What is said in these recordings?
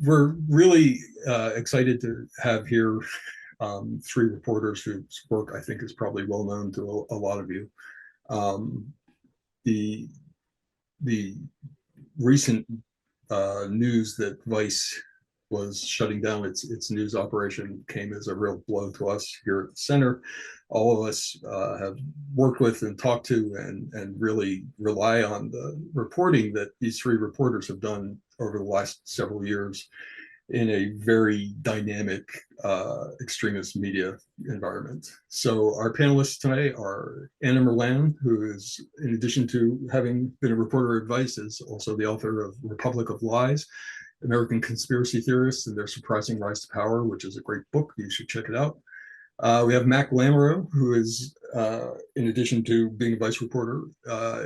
We're really excited to have here three reporters whose work I think is probably well known to a lot of you. Um, the the recent news that Vice was shutting down its news operation came as a real blow to us here at the center. All of us have worked with and talked to and really rely on the reporting that these three reporters have done over the last several years in a very dynamic extremist media environment. So our panelists tonight are Anna Merlan, who is, in addition to having been a reporter at Vice, is also the author of Republic of Lies, American Conspiracy Theorists and Their Surprising Rise to Power, which is a great book. You should check it out. We have Mack, who is, in addition to being a vice reporter,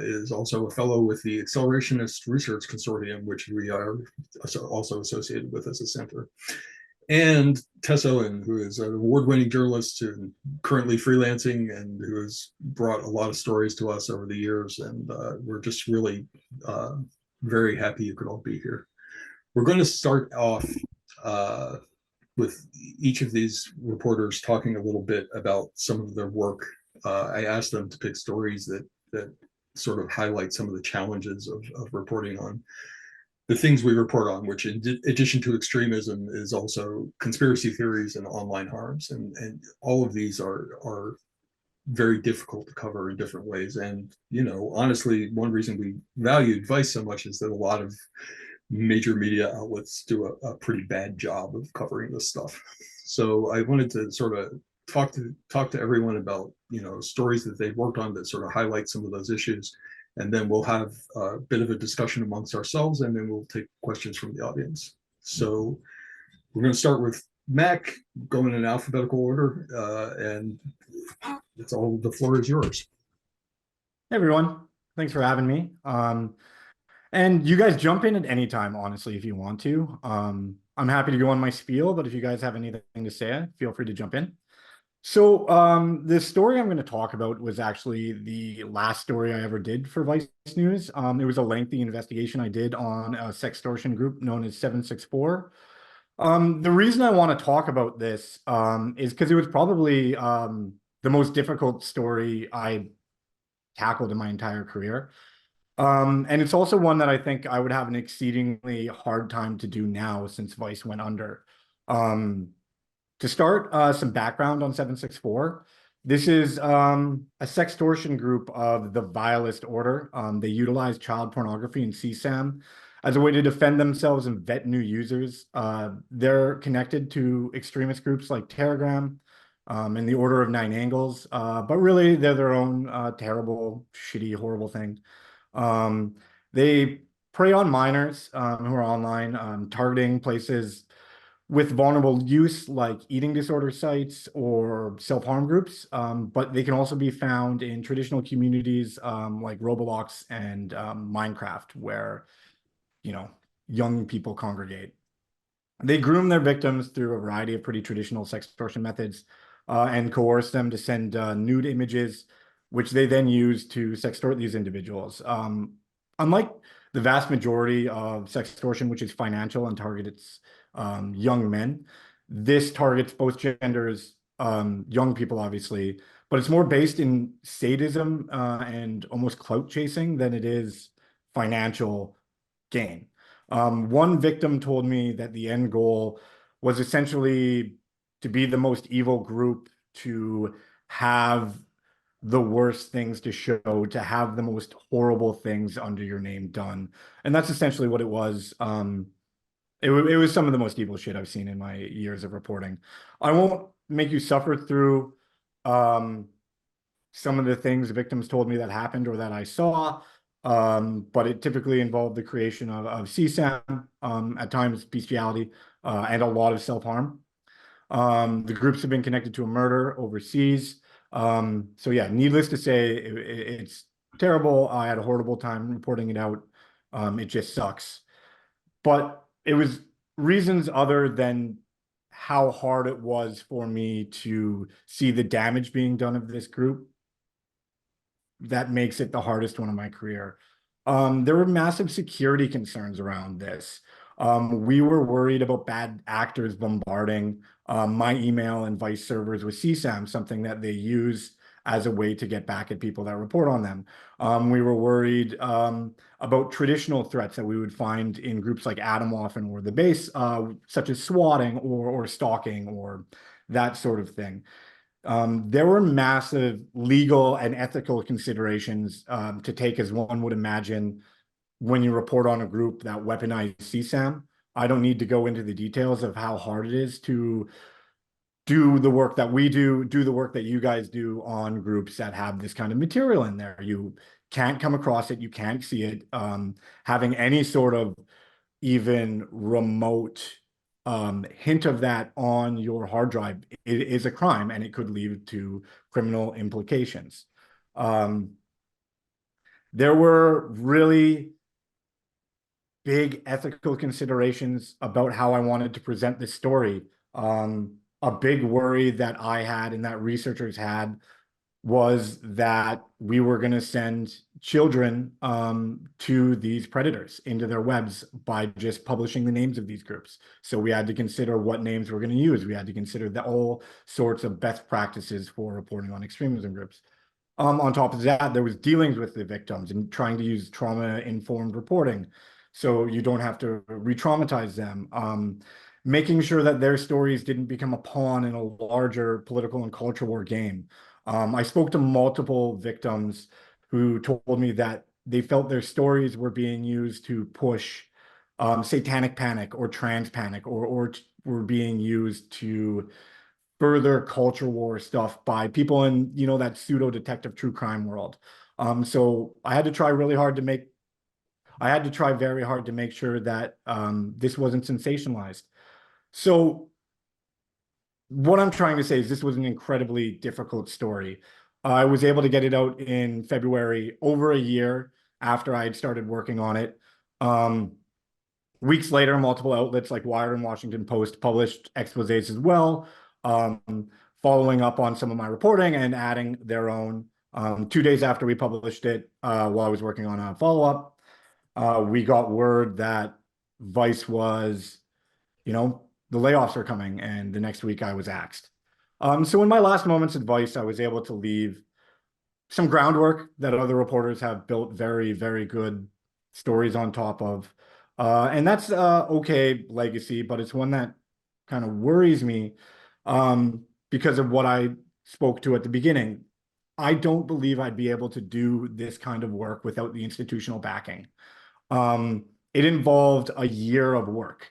is also a fellow with the Accelerationist Research Consortium, which we are also associated with as a center. And Tess Owen, who is an award-winning journalist and currently freelancing and who has brought a lot of stories to us over the years. And we're just really very happy you could all be here. We're going to start off with each of these reporters talking a little bit about some of their work. I asked them to pick stories that sort of highlight some of the challenges of reporting on the things we report on, which in addition to extremism is also conspiracy theories and online harms. And all of these are very difficult to cover in different ways. And, you know, honestly, one reason we valued Vice so much is that a lot of major media outlets do a pretty bad job of covering this stuff. So I wanted to sort of talk to everyone about, you know, stories that they've worked on that sort of highlight some of those issues. And then we'll have a bit of a discussion amongst ourselves, and then we'll take questions from the audience. So we're going to start with Mack, going in alphabetical order, and it's all, the floor is yours. Hey everyone, thanks for having me. And you guys jump in at any time, honestly, if you want to. I'm happy to go on my spiel, but if you guys have anything to say, feel free to jump in. So the story I'm going to talk about was actually the last story I ever did for ViceNews. It was a lengthy investigation I did on a sextortion group known as 764. The reason I want to talk about this is because it was probably the most difficult story I tackled in my entire career. And it's also one that I think I would have an exceedingly hard time to do now since Vice went under. To start, some background on 764. This is a sextortion group of the vilest order. They utilize child pornography and CSAM as a way to defend themselves and vet new users. They're connected to extremist groups like Telegram and the Order of Nine Angles, but really they're their own terrible, shitty, horrible thing. They prey on minors who are online, targeting places with vulnerable use like eating disorder sites or self-harm groups, but they can also be found in traditional communities like Roblox and Minecraft, where, you know, young people congregate. They groom their victims through a variety of pretty traditional sextortion methods and coerce them to send nude images, which they then use to sextort these individuals. Unlike the vast majority of sextortion, which is financial and targets young men, this targets both genders, young people, obviously, but it's more based in sadism and almost clout chasing than it is financial gain. One victim told me that the end goal was essentially to be the most evil group, to have the worst things to show, to have the most horrible things under your name done. And that's essentially what it was. It was some of the most evil shit I've seen in my years of reporting. I won't make you suffer through some of the things the victims told me that happened or that I saw. But it typically involved the creation of CSAM, at times bestiality, and a lot of self-harm. The groups have been connected to a murder overseas. So yeah, needless to say, it's terrible. I had a horrible time reporting it out. It just sucks. But it was reasons other than how hard it was for me to see the damage being done of this group that makes it the hardest one of my career. There were massive security concerns around this. We were worried about bad actors bombarding my email and Vice servers with CSAM, something that they use as a way to get back at people that report on them. We were worried about traditional threats that we would find in groups like Atom often or the base, such as swatting or stalking or that sort of thing. There were massive legal and ethical considerations to take, as one would imagine, when you report on a group that weaponized CSAM. I don't need to go into the details of how hard it is to do the work that we do the work that you guys do on groups that have this kind of material in there. You can't come across it, you can't see it. Having any sort of even remote hint of that on your hard drive is a crime, and it could lead to criminal implications. There were really big ethical considerations about how I wanted to present this story. A big worry that I had and that researchers had was that we were going to send children to these predators into their webs by just publishing the names of these groups. So we had to consider what names we're going to use. We had to consider all sorts of best practices for reporting on extremism groups. On top of that, there was dealings with the victims and trying to use trauma-informed reporting so you don't have to re-traumatize them. Making sure that their stories didn't become a pawn in a larger political and culture war game. I spoke to multiple victims who told me that they felt their stories were being used to push satanic panic or trans panic, or were being used to further culture war stuff by people in, you know, that pseudo detective true crime world. So I had to try very hard to make sure that this wasn't sensationalized. So what I'm trying to say is this was an incredibly difficult story. I was able to get it out in February, over a year after I had started working on it. Weeks later, multiple outlets like Wired and Washington Post published exposés as well, following up on some of my reporting and adding their own. 2 days after we published it, while I was working on a follow-up, we got word that Vice was, you know, the layoffs are coming, and the next week I was axed. So in my last moments at Vice, I was able to leave some groundwork that other reporters have built very, very good stories on top of. And that's okay legacy, but it's one that kind of worries me because of what I spoke to at the beginning. I don't believe I'd be able to do this kind of work without the institutional backing. It involved a year of work.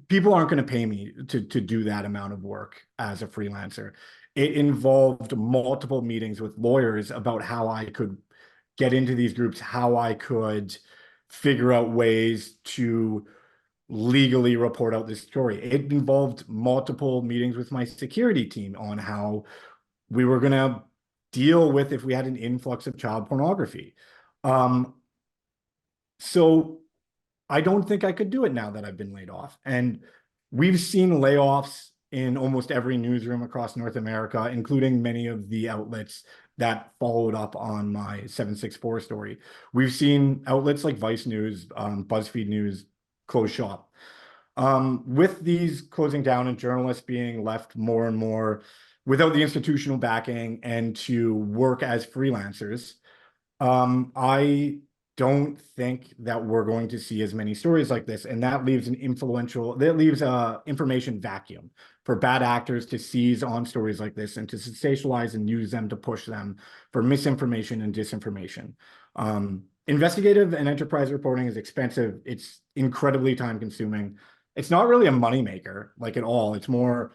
People aren't going to pay me to do that amount of work as a freelancer. It involved multiple meetings with lawyers about how I could get into these groups, how I could figure out ways to legally report out this story. It involved multiple meetings with my security team on how we were going to deal with if we had an influx of child pornography. So I don't think I could do it now that I've been laid off. And we've seen layoffs in almost every newsroom across North America, including many of the outlets that followed up on my 764 story. We've seen outlets like ViceNews, BuzzFeed News close shop. With these closing down and journalists being left more and more without the institutional backing and to work as freelancers, I don't think that we're going to see as many stories like this, and that leaves an information vacuum for bad actors to seize on stories like this and to sensationalize and use them to push them for misinformation and disinformation. Investigative and enterprise reporting is expensive. It's incredibly time consuming. It's not really a moneymaker, like, at all. It's more,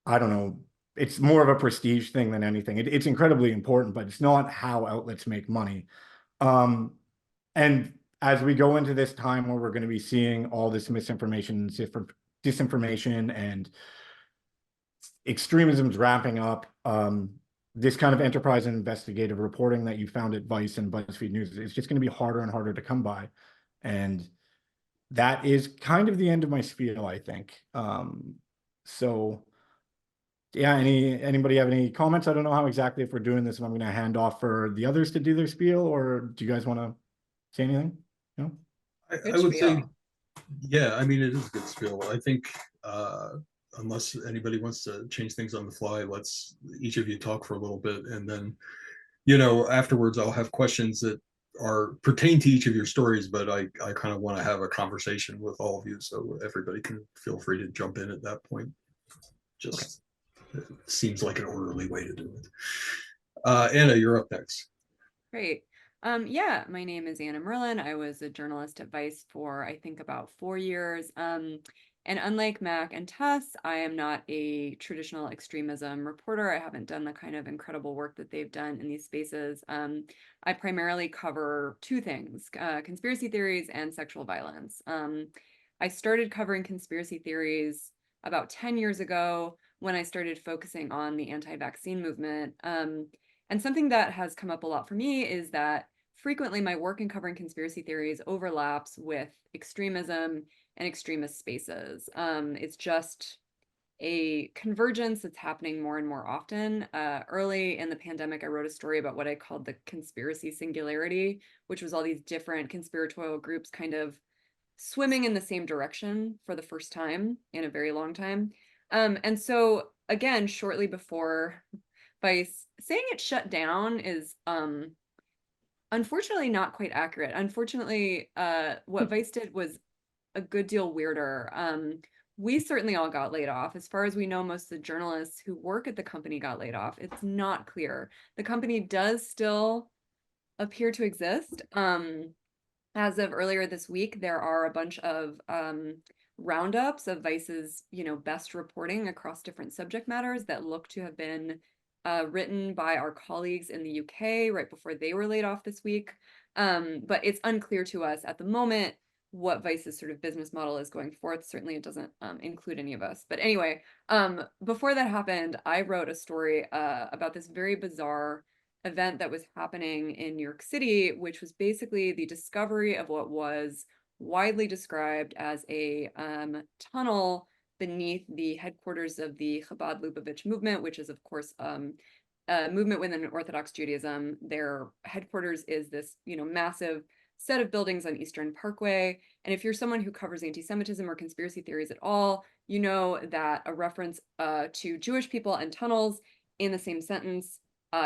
I don't know, it's more of a prestige thing than anything. It's incredibly important, but it's not how outlets make money. And as we go into this time where we're going to be seeing all this misinformation, disinformation, and extremism's ramping up, this kind of enterprise and investigative reporting that you found at Vice and BuzzFeed News is just going to be harder and harder to come by. And that is kind of the end of my spiel, I think. So yeah, anybody have any comments? I don't know how exactly, if we're doing this, if I'm going to hand off for the others to do their spiel, or do you guys want to say anything? No? I would say, Yeah, I mean, it is a good spiel. I think unless anybody wants to change things on the fly, let's each of you talk for a little bit, and then afterwards I'll have questions that are pertain to each of your stories, but I kind of want to have a conversation with all of you, so everybody can feel free to jump in at that point. Okay. Just it seems like an orderly way to do it. Anna, you're up next. Great. Yeah, my name is Anna Merlan. I was a journalist at Vice for, I think, about 4 years. And unlike Mack and Tess, I am not a traditional extremism reporter. I haven't done the kind of incredible work that they've done in these spaces. I primarily cover two things, conspiracy theories and sexual violence. I started covering conspiracy theories about 10 years ago when I started focusing on the anti-vaccine movement. And something that has come up a lot for me is that frequently my work in covering conspiracy theories overlaps with extremism and extremist spaces. It's just a convergence that's happening more and more often. Early in the pandemic, I wrote a story about what I called the conspiracy singularity, which was all these different conspiratorial groups kind of swimming in the same direction for the first time in a very long time. And so again, shortly before Vice, saying it shut down is unfortunately not quite accurate. Unfortunately, what Vice did was a good deal weirder. We certainly all got laid off. As far as we know, most of the journalists who work at the company got laid off. It's not clear. The company does still appear to exist. As of earlier this week, there are a bunch of roundups of Vice's, best reporting across different subject matters that look to have been written by our colleagues in the UK right before they were laid off this week. But it's unclear to us at the moment what Vice's sort of business model is going forth. Certainly it doesn't include any of us. But anyway, before that happened, I wrote a story about this very bizarre event that was happening in New York City, which was basically the discovery of what was widely described as a tunnel beneath the headquarters of the Chabad Lubavitch movement, which is, of course, a movement within Orthodox Judaism. Their headquarters is this, massive set of buildings on Eastern Parkway. And if you're someone who covers anti-Semitism or conspiracy theories at all, you know that a reference to Jewish people and tunnels in the same sentence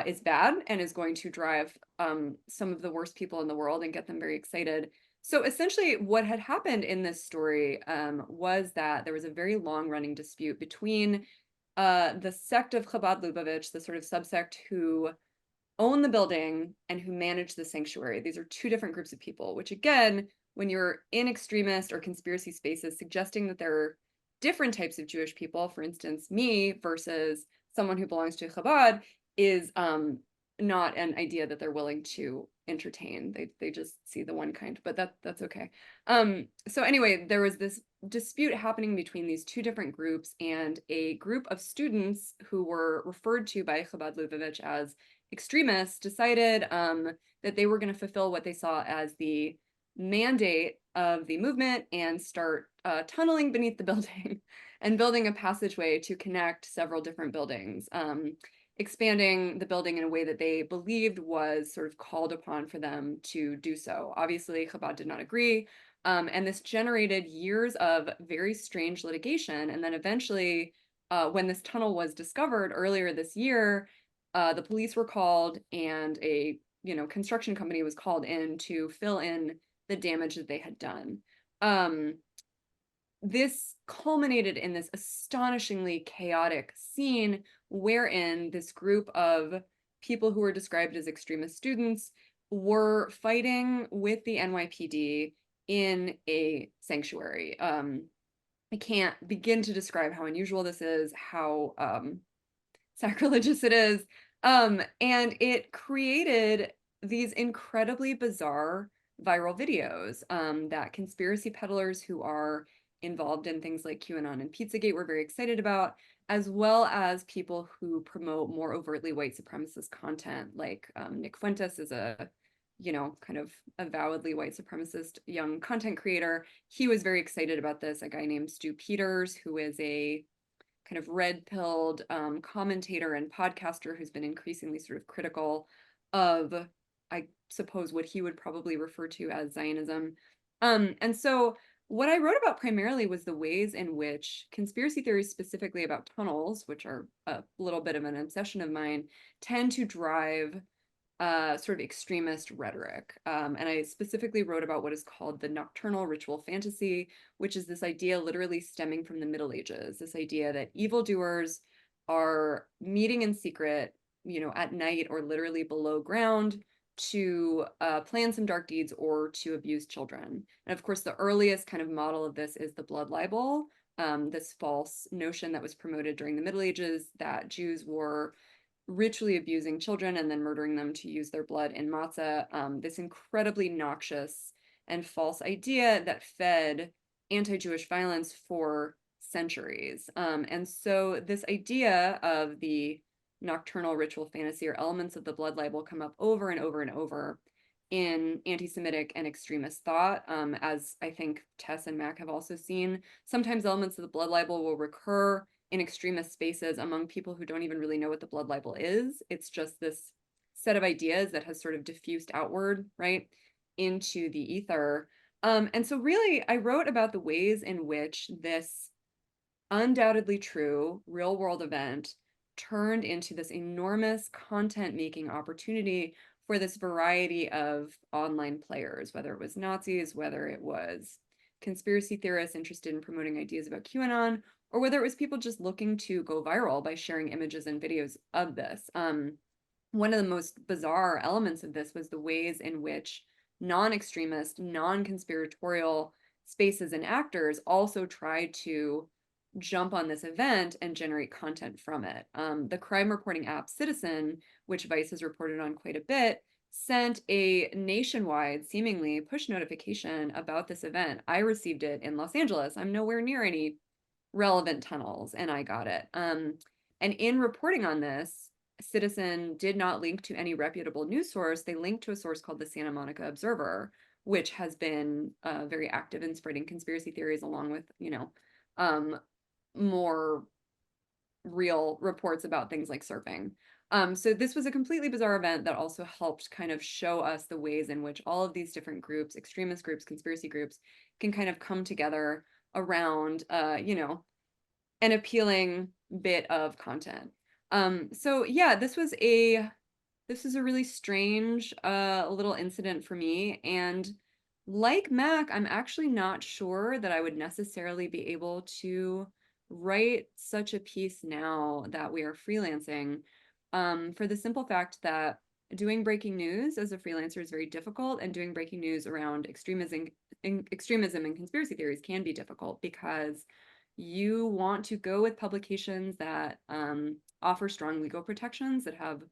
is bad and is going to drive some of the worst people in the world and get them very excited. So essentially what had happened in this story was that there was a very long-running dispute between the sect of Chabad Lubavitch, the sort of subsect who own the building and who manage the sanctuary. These are two different groups of people, which again, when you're in extremist or conspiracy spaces, suggesting that there are different types of Jewish people, for instance, me versus someone who belongs to Chabad, is not an idea that they're willing to entertain. They just see the one kind, but that's okay. So anyway, there was this dispute happening between these two different groups, and a group of students who were referred to by Chabad Lubavitch as extremists decided that they were going to fulfill what they saw as the mandate of the movement and start tunneling beneath the building and building a passageway to connect several different buildings, expanding the building in a way that they believed was sort of called upon for them to do so. Obviously, Chabad did not agree, and this generated years of very strange litigation. And then eventually, when this tunnel was discovered earlier this year, the police were called and a construction company was called in to fill in the damage that they had done. This culminated in this astonishingly chaotic scene wherein this group of people who were described as extremist students were fighting with the NYPD in a sanctuary. I can't begin to describe how unusual this is, how sacrilegious it is. And it created these incredibly bizarre viral videos that conspiracy peddlers who are involved in things like QAnon and Pizzagate were very excited about, as well as people who promote more overtly white supremacist content, like Nick Fuentes is a kind of avowedly white supremacist young content creator. He was very excited about this. A guy named Stu Peters, who is a kind of red-pilled commentator and podcaster who's been increasingly sort of critical of, I suppose, what he would probably refer to as Zionism. And so what I wrote about primarily was the ways in which conspiracy theories, specifically about tunnels, which are a little bit of an obsession of mine, tend to drive sort of extremist rhetoric. And I specifically wrote about what is called the nocturnal ritual fantasy, which is this idea literally stemming from the Middle Ages, this idea that evildoers are meeting in secret, at night or literally below ground to plan some dark deeds or to abuse children. And of course, the earliest kind of model of this is the blood libel, this false notion that was promoted during the Middle Ages that Jews were ritually abusing children and then murdering them to use their blood in matzah. This incredibly noxious and false idea that fed anti-Jewish violence for centuries. And so this idea of the nocturnal ritual fantasy or elements of the blood libel come up over and over and over in anti-Semitic and extremist thought, as I think Tess and Mack have also seen. Sometimes elements of the blood libel will recur in extremist spaces among people who don't even really know what the blood libel is. It's just this set of ideas that has sort of diffused outward, right, into the ether. And so really, I wrote about the ways in which this undoubtedly true real world event turned into this enormous content making opportunity for this variety of online players, whether it was Nazis, whether it was conspiracy theorists interested in promoting ideas about QAnon, or whether it was people just looking to go viral by sharing images and videos of this. One of the most bizarre elements of this was the ways in which non-extremist, non-conspiratorial spaces and actors also tried to jump on this event and generate content from it. The crime reporting app Citizen, which Vice has reported on quite a bit, sent a nationwide, seemingly push notification about this event. I received it in Los Angeles. I'm nowhere near any relevant tunnels, and I got it. And in reporting on this, Citizen did not link to any reputable news source. They linked to a source called the Santa Monica Observer, which has been very active in spreading conspiracy theories, along with, more real reports about things like surfing. So this was a completely bizarre event that also helped kind of show us the ways in which all of these different groups, extremist groups, conspiracy groups, can kind of come together around, an appealing bit of content. So yeah, this was a really strange little incident for me. And like Mac, I'm actually not sure that I would necessarily be able to write such a piece now that we are freelancing, for the simple fact that doing breaking news as a freelancer is very difficult, and doing breaking news around extremism and conspiracy theories can be difficult because you want to go with publications that offer strong legal protections, that have,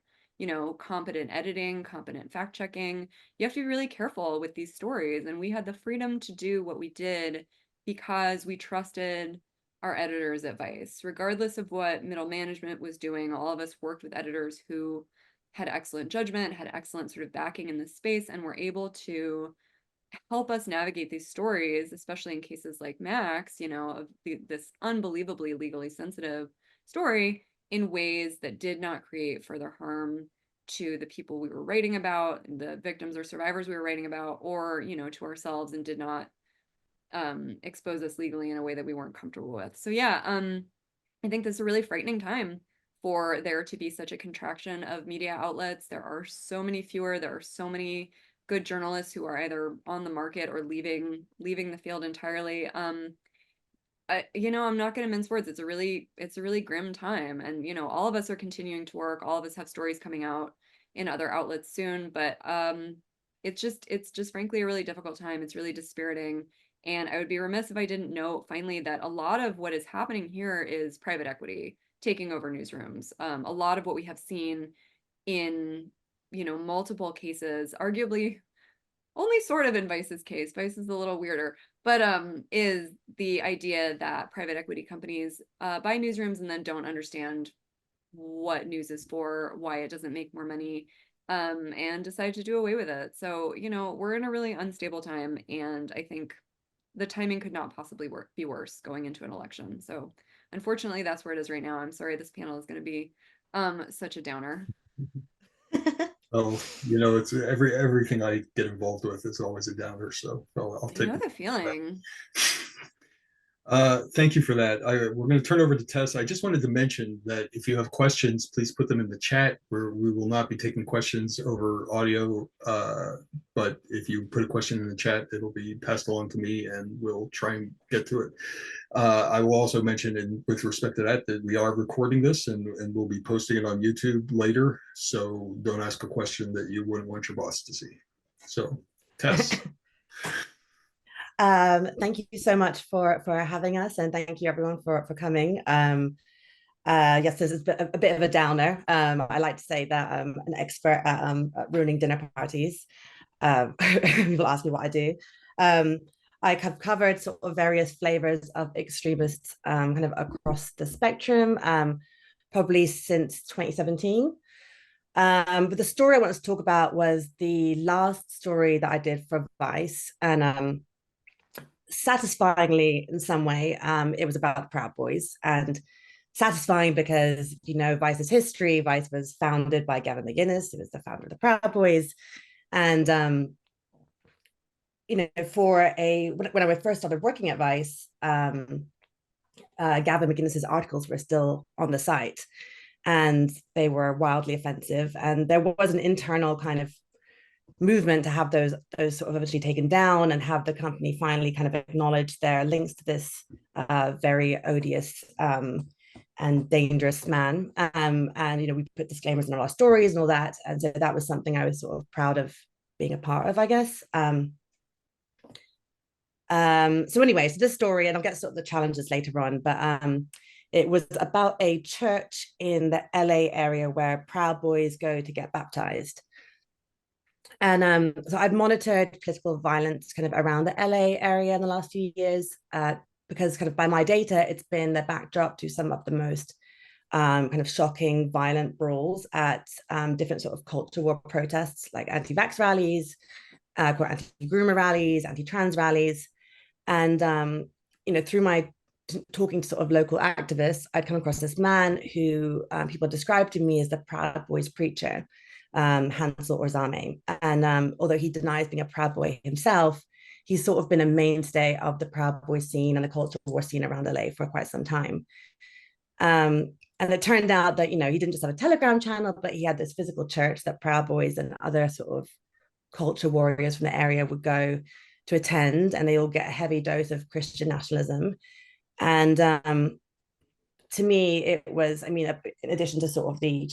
competent editing, competent fact checking. You have to be really careful with these stories. And we had the freedom to do what we did because we trusted our editors at Vice. Regardless of what middle management was doing, all of us worked with editors who had excellent judgment, had excellent sort of backing in this space, and were able to help us navigate these stories, especially in cases like Max, of this unbelievably legally sensitive story, in ways that did not create further harm to the people we were writing about, the victims or survivors we were writing about, or, to ourselves, and did not expose us legally in a way that we weren't comfortable with. So yeah, I think this is a really frightening time for there to be such a contraction of media outlets. There are so many fewer, there are so many good journalists who are either on the market or leaving the field entirely. I'm not going to mince words. It's a really grim time, and all of us are continuing to work. All of us have stories coming out in other outlets soon, but it's just frankly a really difficult time. It's really dispiriting, and I would be remiss if I didn't note finally that a lot of what is happening here is private equity taking over newsrooms. A lot of what we have seen in multiple cases, arguably only sort of in Vice's case. Vice is a little weirder, but is the idea that private equity companies buy newsrooms and then don't understand what news is for, why it doesn't make more money, and decide to do away with it. So, we're in a really unstable time, and I think the timing could not possibly be worse going into an election. So unfortunately, that's where it is right now. I'm sorry this panel is going to be such a downer. Oh, it's everything I get involved with is always a downer. So I'll I take know it. the feeling. Thank you for that. We're going to turn over to Tess. I just wanted to mention that if you have questions, please put them in the chat. We will not be taking questions over audio, but if you put a question in the chat, it'll be passed along to me, and we'll try and get to it. I will also mention, with respect to that we are recording this, and we'll be posting it on YouTube later. So don't ask a question that you wouldn't want your boss to see. So, Tess. Thank you so much for having us, and thank you everyone for coming. Yes, this is a bit of a downer. I like to say that I'm an expert at ruining dinner parties. People ask me what I do. I have covered sort of various flavors of extremists kind of across the spectrum, probably since 2017. But the story I wanted to talk about was the last story that I did for Vice, and satisfyingly in some way, it was about the Proud Boys. And satisfying because, Vice's history. Vice was founded by Gavin McInnes, who was the founder of the Proud Boys. And, when I first started working at Vice, Gavin McInnes's articles were still on the site, and they were wildly offensive. And there was an internal kind of movement to have those sort of eventually taken down, and have the company finally kind of acknowledge their links to this very odious and dangerous man. And we put disclaimers in all our stories and all that, and so that was something I was sort of proud of being a part of, I guess. So anyway, so this story, and I'll get sort of the challenges later on, but it was about a church in the LA area where Proud Boys go to get baptized. And so I've monitored political violence kind of around the LA area in the last few years, because kind of by my data, it's been the backdrop to some of the most kind of shocking, violent brawls at different sort of culture war protests, like anti-vax rallies, anti-groomer rallies, anti-trans rallies. And, through my talking to sort of local activists, I'd come across this man who people described to me as the Proud Boys preacher, Hansel Orzame. And although he denies being a Proud Boy himself, he's sort of been a mainstay of the Proud Boy scene and the culture war scene around LA for quite some time. And it turned out that, he didn't just have a Telegram channel, but he had this physical church that Proud Boys and other sort of culture warriors from the area would go to attend, and they all get a heavy dose of Christian nationalism. And to me, it was, in addition to sort of the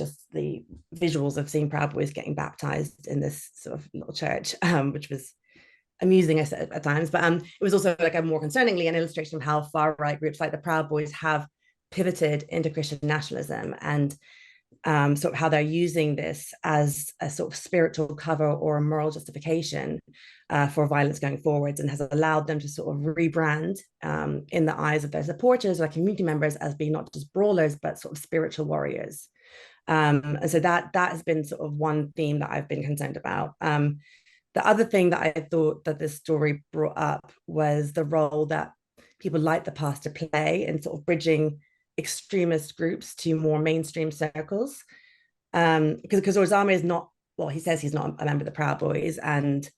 visuals of seeing Proud Boys getting baptized in this sort of little church, which was amusing at times, but it was also like a more concerningly an illustration of how far right groups like the Proud Boys have pivoted into Christian nationalism, and sort of how they're using this as a sort of spiritual cover or a moral justification for violence going forwards, and has allowed them to sort of rebrand in the eyes of their supporters or community members as being not just brawlers, but sort of spiritual warriors. And so that has been sort of one theme that I've been concerned about. The other thing that I thought that this story brought up was the role that people like the pastor play in sort of bridging extremist groups to more mainstream circles. Because Orzame is not, well, he says he's not a member of the Proud Boys, and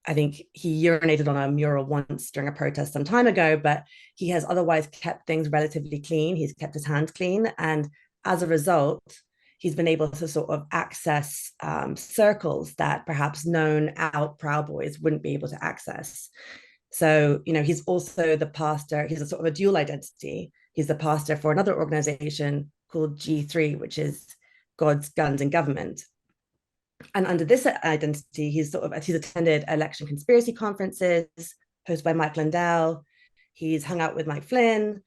I think he urinated on a mural once during a protest some time ago, but he has otherwise kept things relatively clean. He's kept his hands clean, and as a result, he's been able to sort of access circles that perhaps known out Proud Boys wouldn't be able to access. So, he's also the pastor. He's a sort of a dual identity. He's the pastor for another organization called G3, which is God's Guns and Government. And under this identity, he's attended election conspiracy conferences hosted by Mike Lindell. He's hung out with Mike Flynn.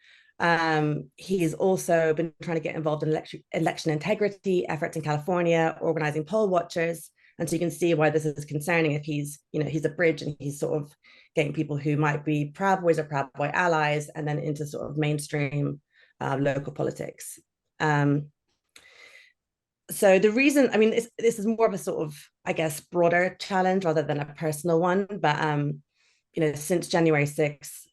He's also been trying to get involved in election integrity efforts in California, organizing poll watchers. And so you can see why this is concerning if he's a bridge, and he's sort of getting people who might be Proud Boys or Proud Boy allies and then into sort of mainstream local politics. So the reason, this is more of a sort of, I guess, broader challenge rather than a personal one. But, since January 6th,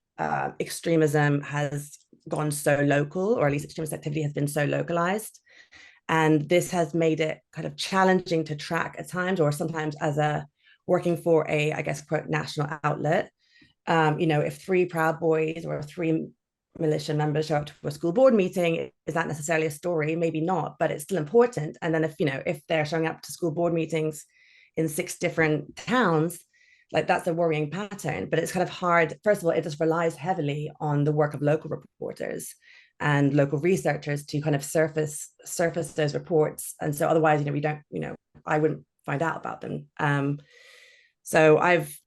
extremism has gone so local, or at least extremist activity has been so localized. And this has made it kind of challenging to track at times, or sometimes as a working for a, I guess, quote, national outlet. If 3 Proud Boys or 3 militia members show up to a school board meeting, is that necessarily a story? Maybe not, but it's still important. And then if they're showing up to school board meetings in 6 different towns, like that's a worrying pattern. But it's kind of hard. First of all, it just relies heavily on the work of local reporters and local researchers to kind of surface those reports. And so otherwise, we don't, I wouldn't find out about them. So I've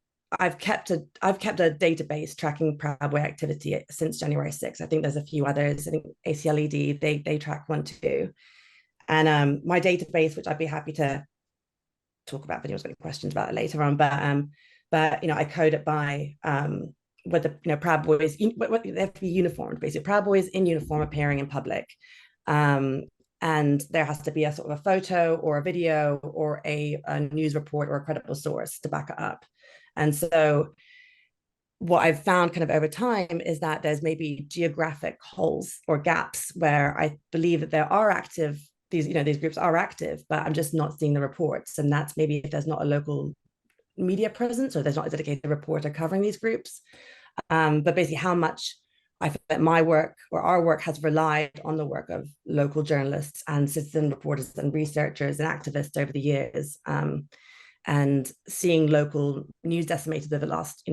kept a database tracking Proud Boy activity since January 6th. I think there's a few others. I think ACLED, they track one too. And my database, which I'd be happy to talk about if anyone's got any questions about it later on, but I code it by whether Proud Boys, they have to be uniformed, basically. Proud Boys in uniform appearing in public. And there has to be a sort of a photo or a video or a news report or a credible source to back it up. And so what I've found kind of over time is that there's maybe geographic holes or gaps where I believe that there are active, these groups are active, but I'm just not seeing the reports. And that's maybe if there's not a local media presence or there's not a dedicated reporter covering these groups. But basically how much I feel that my work or our work has relied on the work of local journalists and citizen reporters and researchers and activists over the years. And seeing local news decimated over the last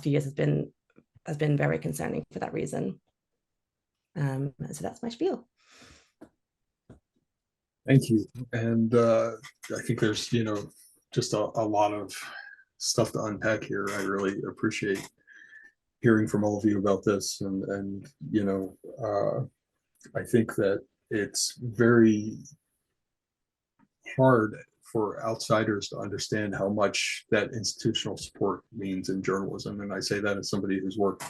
few years has been very concerning for that reason. And so that's my spiel. Thank you. And I think there's, just a lot of stuff to unpack here. I really appreciate hearing from all of you about this. And I think that it's very hard for outsiders to understand how much that institutional support means in journalism. And I say that as somebody who's worked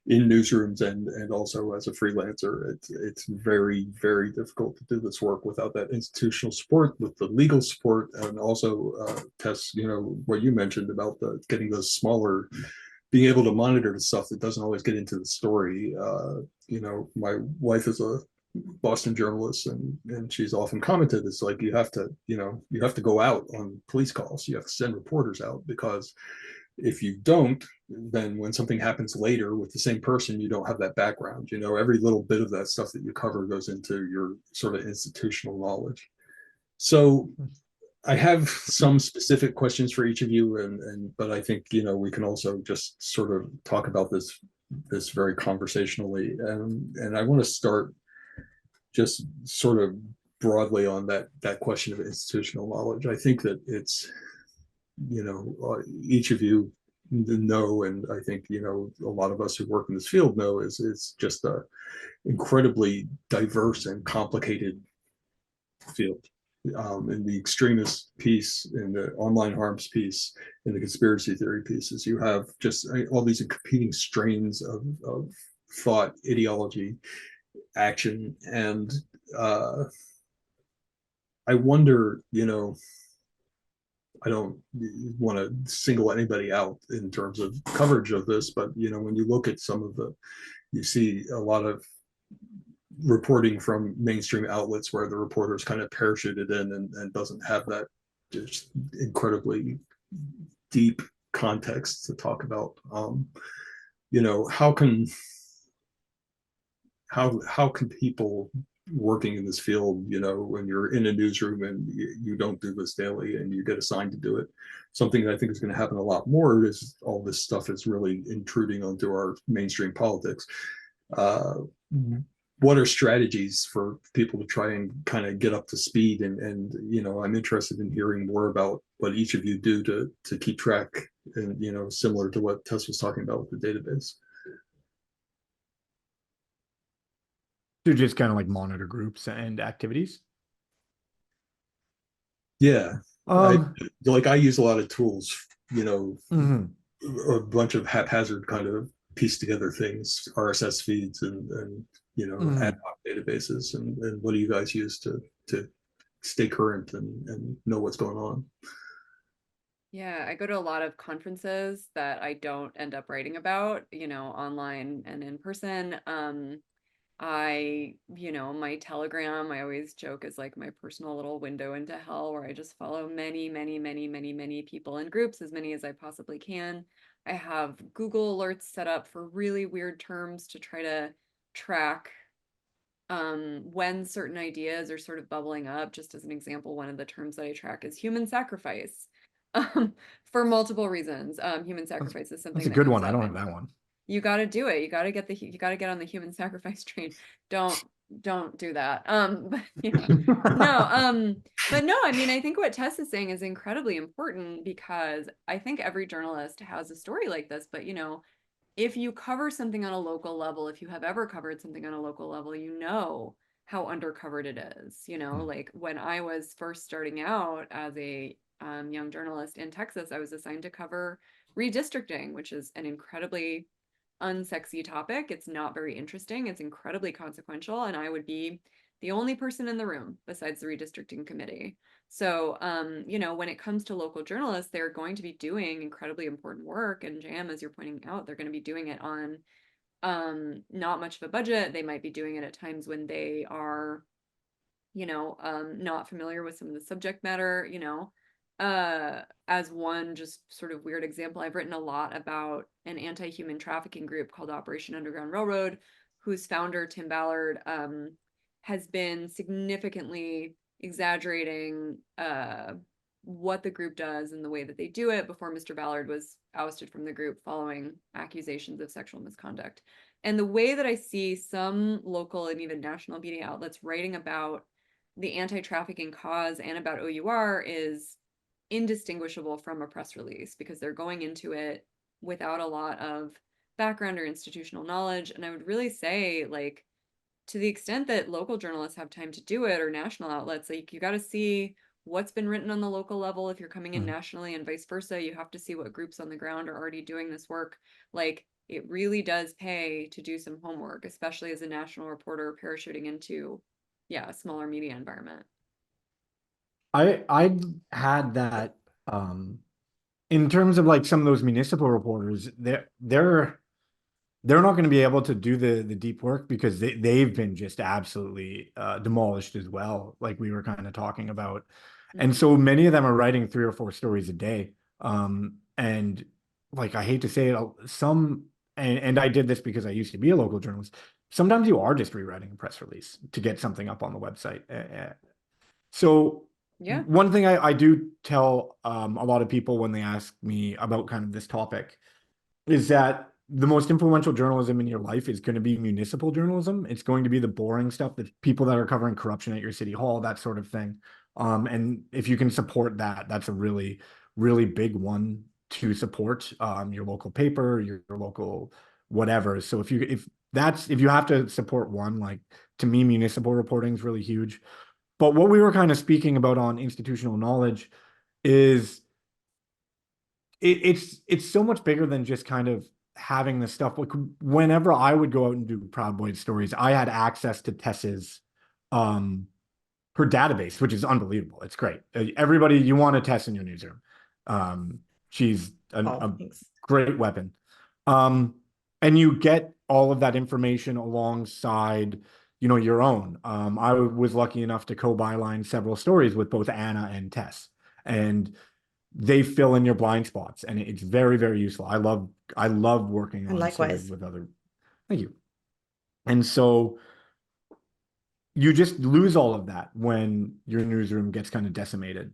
in newsrooms and also as a freelancer. It's very, very difficult to do this work without that institutional support, with the legal support, and also Tess, what you mentioned about getting those smaller, being able to monitor the stuff that doesn't always get into the story. My wife is a Boston journalist, and she's often commented, it's like you have to go out on police calls, you have to send reporters out, because if you don't, then when something happens later with the same person, you don't have that background. Every little bit of that stuff that you cover goes into your sort of institutional knowledge. So I have some specific questions for each of you, but I think we can also just sort of talk about this very conversationally, and I want to start just sort of broadly on that question of institutional knowledge. I think that it's, each of you know, and I think, a lot of us who work in this field know, is just a incredibly diverse and complicated field. In the extremist piece, in the online harms piece, in the conspiracy theory pieces, you have just all these competing strains of thought, ideology, action. And I wonder, I don't want to single anybody out in terms of coverage of this, but when you look at you see a lot of reporting from mainstream outlets where the reporters kind of parachuted in and doesn't have that just incredibly deep context to talk about. How can people working in this field, when you're in a newsroom and you don't do this daily and you get assigned to do it, something that I think is going to happen a lot more is all this stuff is really intruding onto our mainstream politics. What are strategies for people to try and kind of get up to speed? And I'm interested in hearing more about what each of you do to keep track, and similar to what Tess was talking about with the database. To just kind of like monitor groups and activities. Yeah. I use a lot of tools, mm-hmm. a bunch of haphazard kind of piece together things, RSS feeds and mm-hmm. ad hoc databases. And what do you guys use to stay current and know what's going on? Yeah, I go to a lot of conferences that I don't end up writing about, online and in person. My Telegram, I always joke, is like my personal little window into hell, where I just follow many, many, many, many, many people in groups, as many as I possibly can. I have Google alerts set up for really weird terms to try to track when certain ideas are sort of bubbling up. Just as an example, one of the terms that I track is human sacrifice, for multiple reasons. Human sacrifice is something That's a that good comes one. I up, don't have and that one. you got to do it. You got to get on the human sacrifice train. Don't do that. But yeah, no, but no, I mean, I think what Tess is saying is incredibly important, because I think every journalist has a story like this, but if you cover something on a local level, if you have ever covered something on a local level, how undercovered it is. Like when I was first starting out as a young journalist in Texas, I was assigned to cover redistricting, which is an incredibly unsexy topic. It's not very interesting. It's incredibly consequential, and I would be the only person in the room besides the redistricting committee. So, when it comes to local journalists, they're going to be doing incredibly important work. And Jam, as you're pointing out, they're going to be doing it on not much of a budget. They might be doing it at times when they are, not familiar with some of the subject matter. As one just sort of weird example, I've written a lot about an anti-human trafficking group called Operation Underground Railroad, whose founder, Tim Ballard, has been significantly exaggerating what the group does and the way that they do it before Mr. Ballard was ousted from the group following accusations of sexual misconduct. And the way that I see some local and even national media outlets writing about the anti-trafficking cause and about OUR is indistinguishable from a press release, because they're going into it without a lot of background or institutional knowledge. And I would really say, like, to the extent that local journalists have time to do it, or national outlets, like, you got to see what's been written on the local level if you're coming in nationally, and vice versa. You have to see what groups on the ground are already doing this work. Like, it really does pay to do some homework, especially as a national reporter parachuting into a smaller media environment. I had that in terms of like some of those municipal reporters, they're not going to be able to do the deep work, because they've been just absolutely demolished as well, like we were kind of talking about. And so many of them are writing 3 or 4 stories a day. And like, I hate to say it, and I did this because I used to be a local journalist. Sometimes you are just rewriting a press release to get something up on the website. So Yeah. one thing I do tell a lot of people when they ask me about kind of this topic is that the most influential journalism in your life is going to be municipal journalism. It's going to be the boring stuff, the people that are covering corruption at your city hall, that sort of thing. And if you can support that, that's a really, really big one to support your local paper, your local whatever. So if you have to support one, like, to me, municipal reporting is really huge. But what we were kind of speaking about on institutional knowledge is it's so much bigger than just kind of having this stuff. Like, whenever I would go out and do Proud Boys stories, I had access to Tess's her database, which is unbelievable. It's great. Everybody, you want a Tess in your newsroom. She's a great weapon. And you get all of that information alongside your own. I was lucky enough to co-byline several stories with both Anna and Tess, and they fill in your blind spots, and it's very, very useful. I love working on stories with other. Thank you. And so you just lose all of that when your newsroom gets kind of decimated.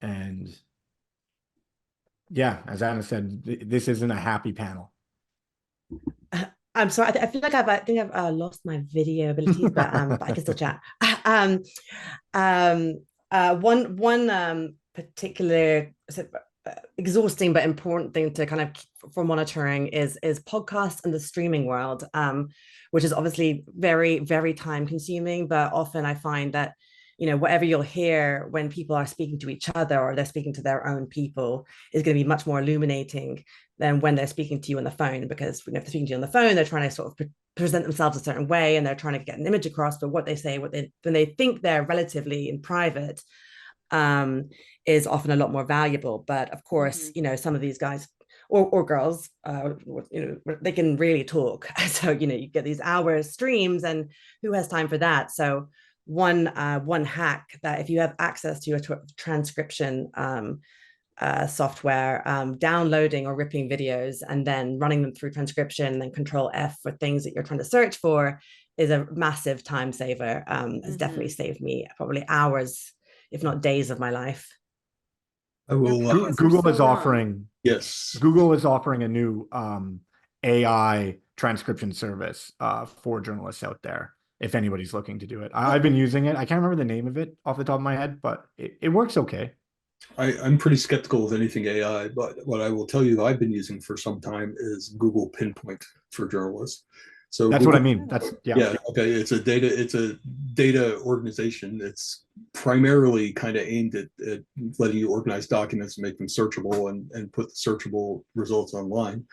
And yeah, as Anna said, this isn't a happy panel. I'm sorry. I feel like I've lost my video abilities, but I can still chat. One particular exhausting but important thing to kind of for monitoring is podcasts and the streaming world, which is obviously very, very time consuming. But often I find that whatever you'll hear when people are speaking to each other, or they're speaking to their own people, is going to be much more illuminating than when they're speaking to you on the phone. Because if they're speaking to you on the phone, they're trying to sort of present themselves a certain way, and they're trying to get an image across. But what they say, when they think they're relatively in private, is often a lot more valuable. But of course, some of these guys or girls, they can really talk. So, you get these hour streams, and who has time for that? So one hack that if you have access to a transcription software, downloading or ripping videos and then running them through transcription, and then Control F for things that you're trying to search for, is a massive time saver. It's definitely saved me probably hours, if not days, of my life. I will. Google is offering. Yes. Google is offering a new AI transcription service for journalists out there, if anybody's looking to do it. I've been using it. I can't remember the name of it off the top of my head, but it works okay. I'm pretty skeptical of anything AI, but what I will tell you that I've been using for some time is Google Pinpoint for journalists. So that's Google, what I mean. That's yeah. Okay. It's a data organization. It's primarily kind of aimed at letting you organize documents and make them searchable and put the searchable results online.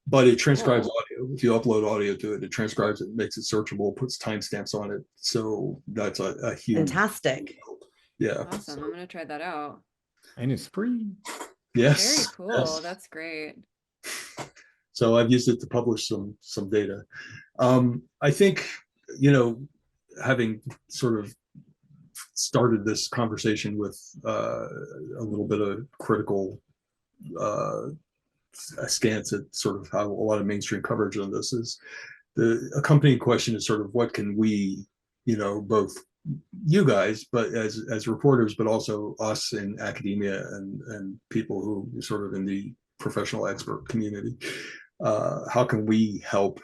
But it transcribes audio. If you upload audio to it, it transcribes it, makes it searchable, puts timestamps on it. So that's a huge fantastic help. Yeah. Awesome. I'm gonna try that out. And it's free. Yes. Very cool. Yes. That's great. So I've used it to publish some data. I think, having sort of started this conversation with a little bit of critical stance at sort of how a lot of mainstream coverage on this is, the accompanying question is sort of what can we, both you guys, but as reporters, but also us in academia and people who are sort of in the professional expert community, how can we help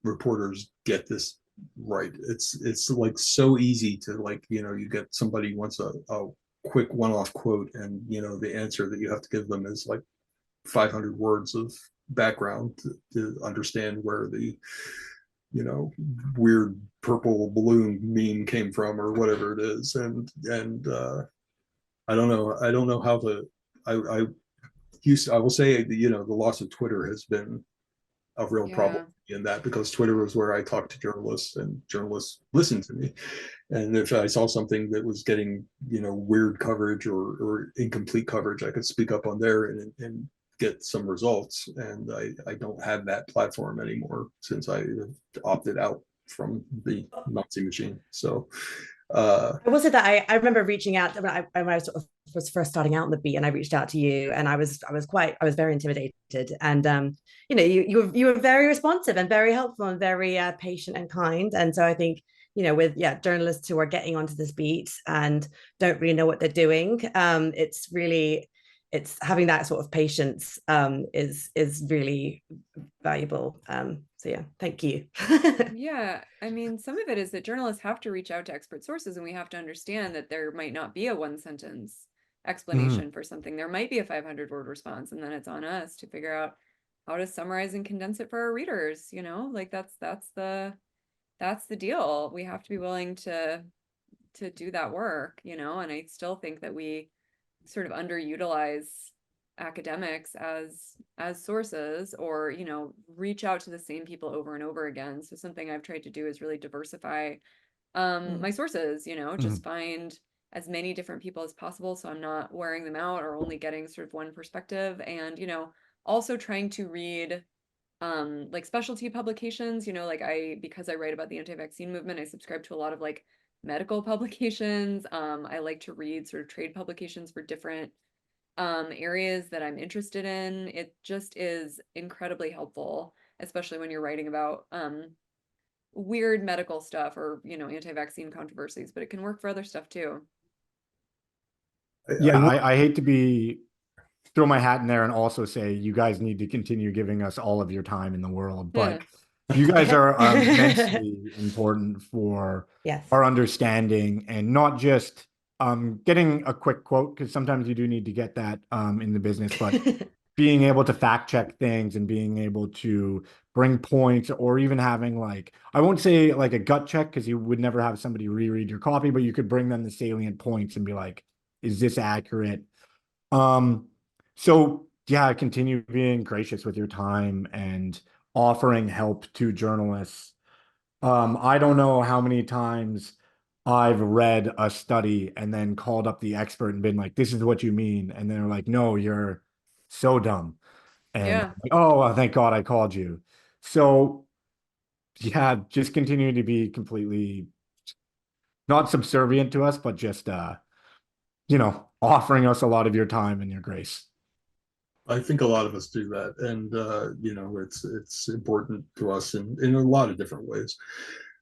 reporters get this right? It's like so easy to, like, you get somebody wants a quick one-off quote, and the answer that you have to give them is like 500 words of background to understand where the weird purple balloon meme came from or whatever it is. And I don't know how to, I will say, the loss of Twitter has been a real problem in that, because Twitter was where I talked to journalists, and journalists listened to me. And if I saw something that was getting, weird coverage or incomplete coverage, I could speak up on there and get some results. And I don't have that platform anymore since I opted out from the Nazi machine. So I will say that I remember reaching out when I was first starting out on the beat, and I reached out to you, and I was very intimidated, and you were very responsive and very helpful and very patient and kind. And so I think, with journalists who are getting onto this beat and don't really know what they're doing, it's having that sort of patience is really valuable. So yeah, thank you. Yeah, I mean, some of it is that journalists have to reach out to expert sources, and we have to understand that there might not be a one sentence explanation for something. There might be a 500-word response, and then it's on us to figure out how to summarize and condense it for our readers. Like that's the deal. We have to be willing to do that work, and I still think that we sort of underutilize academics as sources, or reach out to the same people over and over again. So something I've tried to do is really diversify my sources, just find as many different people as possible, so I'm not wearing them out or only getting sort of one perspective. And also trying to read like specialty publications, because I write about the anti-vaccine movement, I subscribe to a lot of like medical publications. I like to read sort of trade publications for different areas that I'm interested in. It just is incredibly helpful, especially when you're writing about weird medical stuff or anti-vaccine controversies, but it can work for other stuff too. Yeah, I hate to throw my hat in there and also say you guys need to continue giving us all of your time in the world, but you guys are immensely important for our understanding, and not just getting a quick quote, because sometimes you do need to get that in the business, but being able to fact check things and being able to bring points, or even having, like, I won't say like a gut check, because you would never have somebody reread your copy, but you could bring them the salient points and be like, is this accurate? So yeah, continue being gracious with your time and offering help to journalists. I don't know how many times I've read a study and then called up the expert and been like, this is what you mean. And they're like, no, you're so dumb. And Yeah. oh, well, thank God I called you. So yeah, just continue to be completely not subservient to us, but just offering us a lot of your time and your grace. I think a lot of us do that, and it's important to us in a lot of different ways.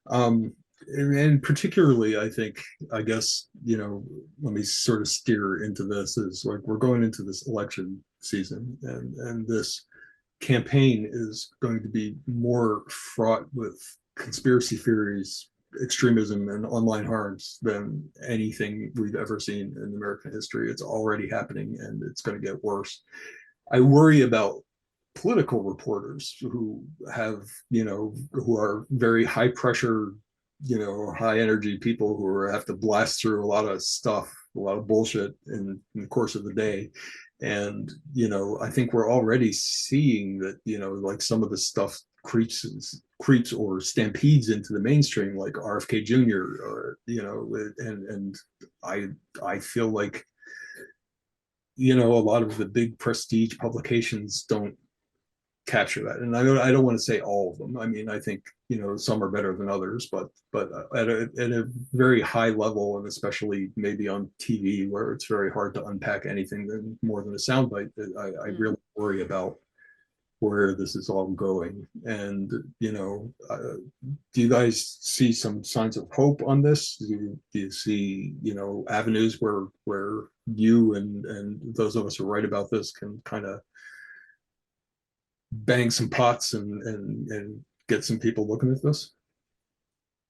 And particularly, I guess, let me sort of steer into this, is like we're going into this election season, and this campaign is going to be more fraught with conspiracy theories, extremism, and online harms than anything we've ever seen in American history. It's already happening, and it's going to get worse. I worry about political reporters who who are very high pressure, high energy people who have to blast through a lot of stuff, a lot of bullshit in the course of the day. And, I think we're already seeing that, like some of the stuff creeps or stampedes into the mainstream, like RFK Jr. or, and I feel like, a lot of the big prestige publications don't capture that. And I don't want to say all of them. I mean, I think, some are better than others, but at a very high level, and especially maybe on TV, where it's very hard to unpack anything more than a soundbite, I really worry about where this is all going. And, do you guys see some signs of hope on this? Do you see, avenues where you and those of us who write about this can kind of bang some pots and get some people looking at this?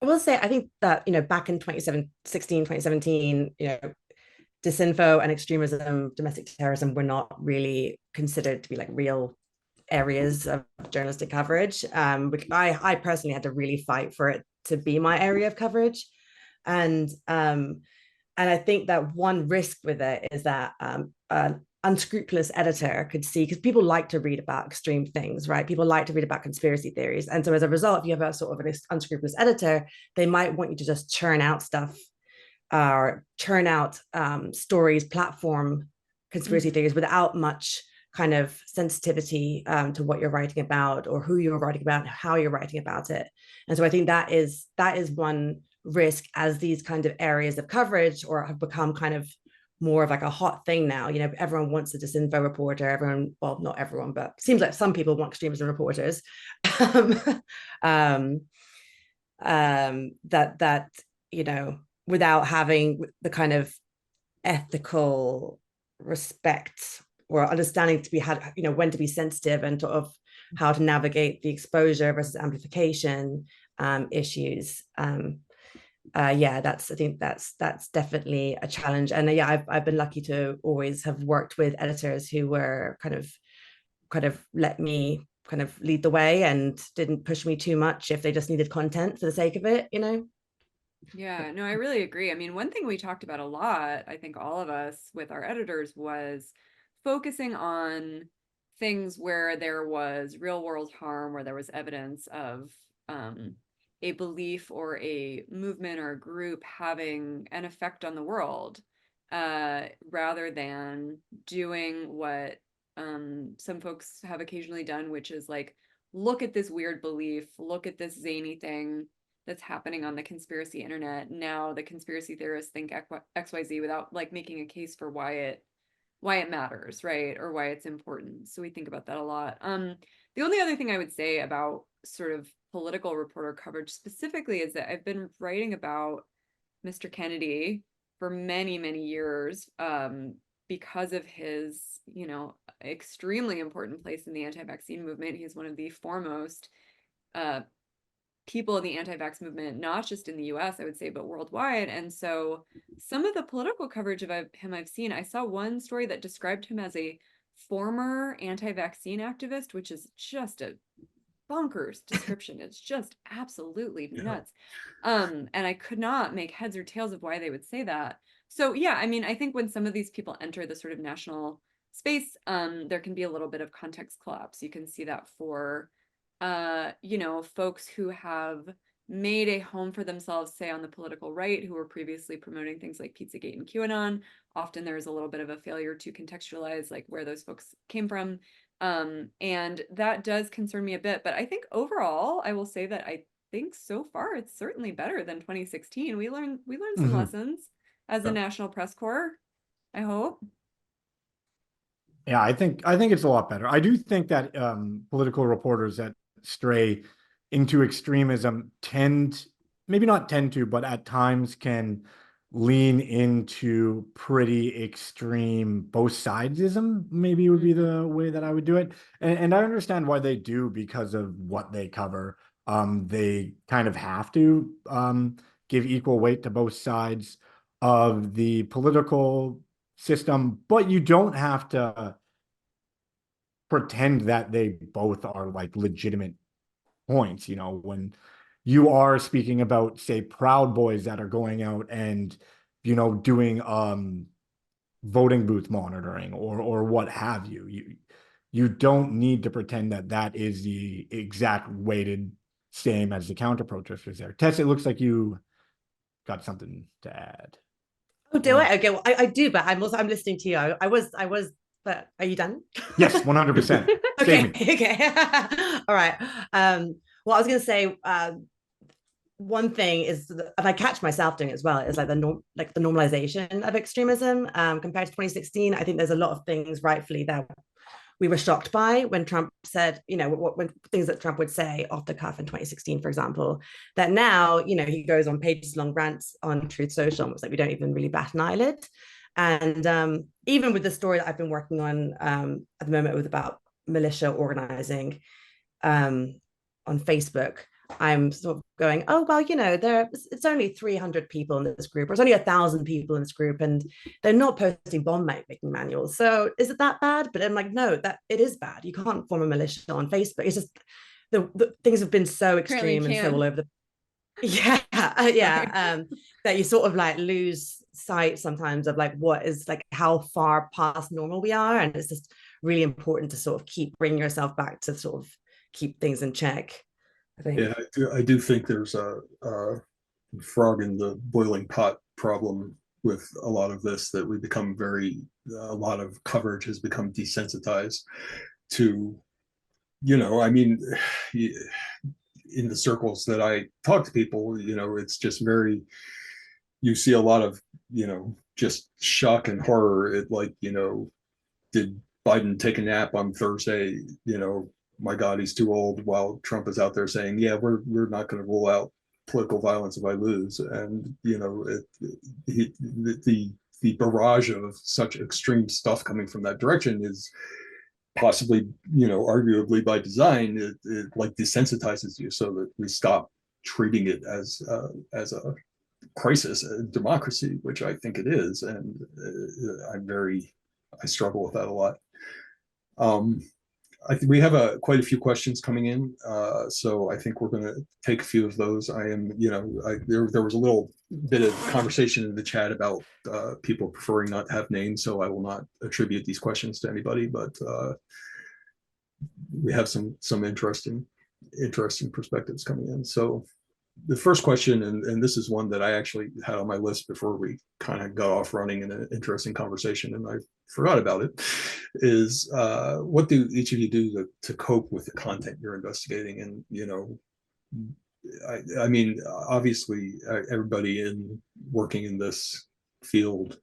I will say, I think that, back in 2016, 2017, disinfo and extremism, domestic terrorism were not really considered to be like real areas of journalistic coverage. I personally had to really fight for it to be my area of coverage. And I think that one risk with it is that an unscrupulous editor could see, because people like to read about extreme things, right? People like to read about conspiracy theories. And so as a result, if you have a sort of an unscrupulous editor, they might want you to just churn out stuff or churn out stories, platform conspiracy theories without much kind of sensitivity to what you're writing about or who you're writing about and how you're writing about it. And so I think that is one risk as these kind of areas of coverage or have become kind of more of like a hot thing now. Everyone wants a disinfo reporter. Well, not everyone, but it seems like some people want extremism reporters. That without having the kind of ethical respect or understanding to be had, when to be sensitive and sort of how to navigate the exposure versus amplification issues. I think that's definitely a challenge. And I've been lucky to always have worked with editors who were kind of let me kind of lead the way and didn't push me too much if they just needed content for the sake of it. Yeah, no, I really agree. I mean, one thing we talked about a lot, I think all of us with our editors, was focusing on things where there was real world harm, where there was evidence of a belief or a movement or a group having an effect on the world, rather than doing what some folks have occasionally done, which is like, look at this weird belief, look at this zany thing that's happening on the conspiracy internet. Now the conspiracy theorists think XYZ without like making a case for why it matters, right? Or why it's important. So we think about that a lot. The only other thing I would say about sort of political reporter coverage specifically is that I've been writing about Mr. Kennedy for many, many years, because of his, extremely important place in the anti-vaccine movement. He's one of the foremost people in the anti-vax movement, not just in the US, I would say, but worldwide. And so some of the political coverage of him I've seen, I saw one story that described him as a former anti-vaccine activist, which is just a bonkers description. It's just absolutely nuts. And I could not make heads or tails of why they would say that. So yeah, I mean, I think when some of these people enter the sort of national space, there can be a little bit of context collapse. You can see that for folks who have made a home for themselves, say on the political right, who were previously promoting things like Pizzagate and QAnon. Often there's a little bit of a failure to contextualize like where those folks came from. And that does concern me a bit, but I think overall, I will say that I think so far it's certainly better than 2016. We learned some lessons as a national press corps, I hope. Yeah, I think it's a lot better. I do think that political reporters that stray into extremism maybe not tend to, but at times can lean into pretty extreme both sidesism, maybe would be the way that I would do it. And I understand why they do because of what they cover. They kind of have to give equal weight to both sides of the political system, but you don't have to pretend that they both are like legitimate points. You know, when you are speaking about, say, Proud Boys that are going out and, you know, doing voting booth monitoring or what have you, you don't need to pretend that that is the exact weighted same as the counter protesters there. Tess, it looks like you got something to add. Oh, do I? Okay, well, I do, but I'm listening to you. I was, but are you done? Yes, 100%. Okay, Save me. okay. All right. Well, I was gonna say, one thing is, and I catch myself doing it as well, is like the normalization of extremism compared to 2016. I think there's a lot of things rightfully that we were shocked by when Trump said, you know, when things that Trump would say off the cuff in 2016, for example, that now, you know, he goes on pages long rants on Truth Social, and it's like we don't even really bat an eyelid. And even with the story that I've been working on at the moment with about militia organizing on Facebook, I'm sort of going, oh, well, you know, it's only 300 people in this group, or it's only 1,000 people in this group, and they're not posting bomb making manuals. So is it that bad? But I'm like, no, that it is bad. You can't form a militia on Facebook. It's just the things have been so extreme and so all over the that you sort of like lose sight sometimes of like what is like how far past normal we are, and it's just really important to sort of keep bringing yourself back to sort of keep things in check, I think. Yeah, I do think there's a frog in the boiling pot problem with a lot of this, that we become a lot of coverage has become desensitized to, you know, I mean, in the circles that I talk to people, you know, it's just you see a lot of, you know, just shock and horror at like, you know, did Biden take a nap on Thursday? You know, my God, he's too old, while Trump is out there saying, yeah, we're not going to rule out political violence if I lose. And, you know, the barrage of such extreme stuff coming from that direction is possibly, you know, arguably by design. It like desensitizes you so that we stop treating it as a crisis in democracy, which I think it is. And I struggle with that a lot. I think we have quite a few questions coming in, so I think we're going to take a few of those. I am, you know, there was a little bit of conversation in the chat about people preferring not to have names, so I will not attribute these questions to anybody, but we have some interesting perspectives coming in. So the first question, and this is one that I actually had on my list before we kind of got off running in an interesting conversation, and I forgot about it, is what do each of you do to cope with the content you're investigating? And, you know, I mean, obviously, everybody working in this field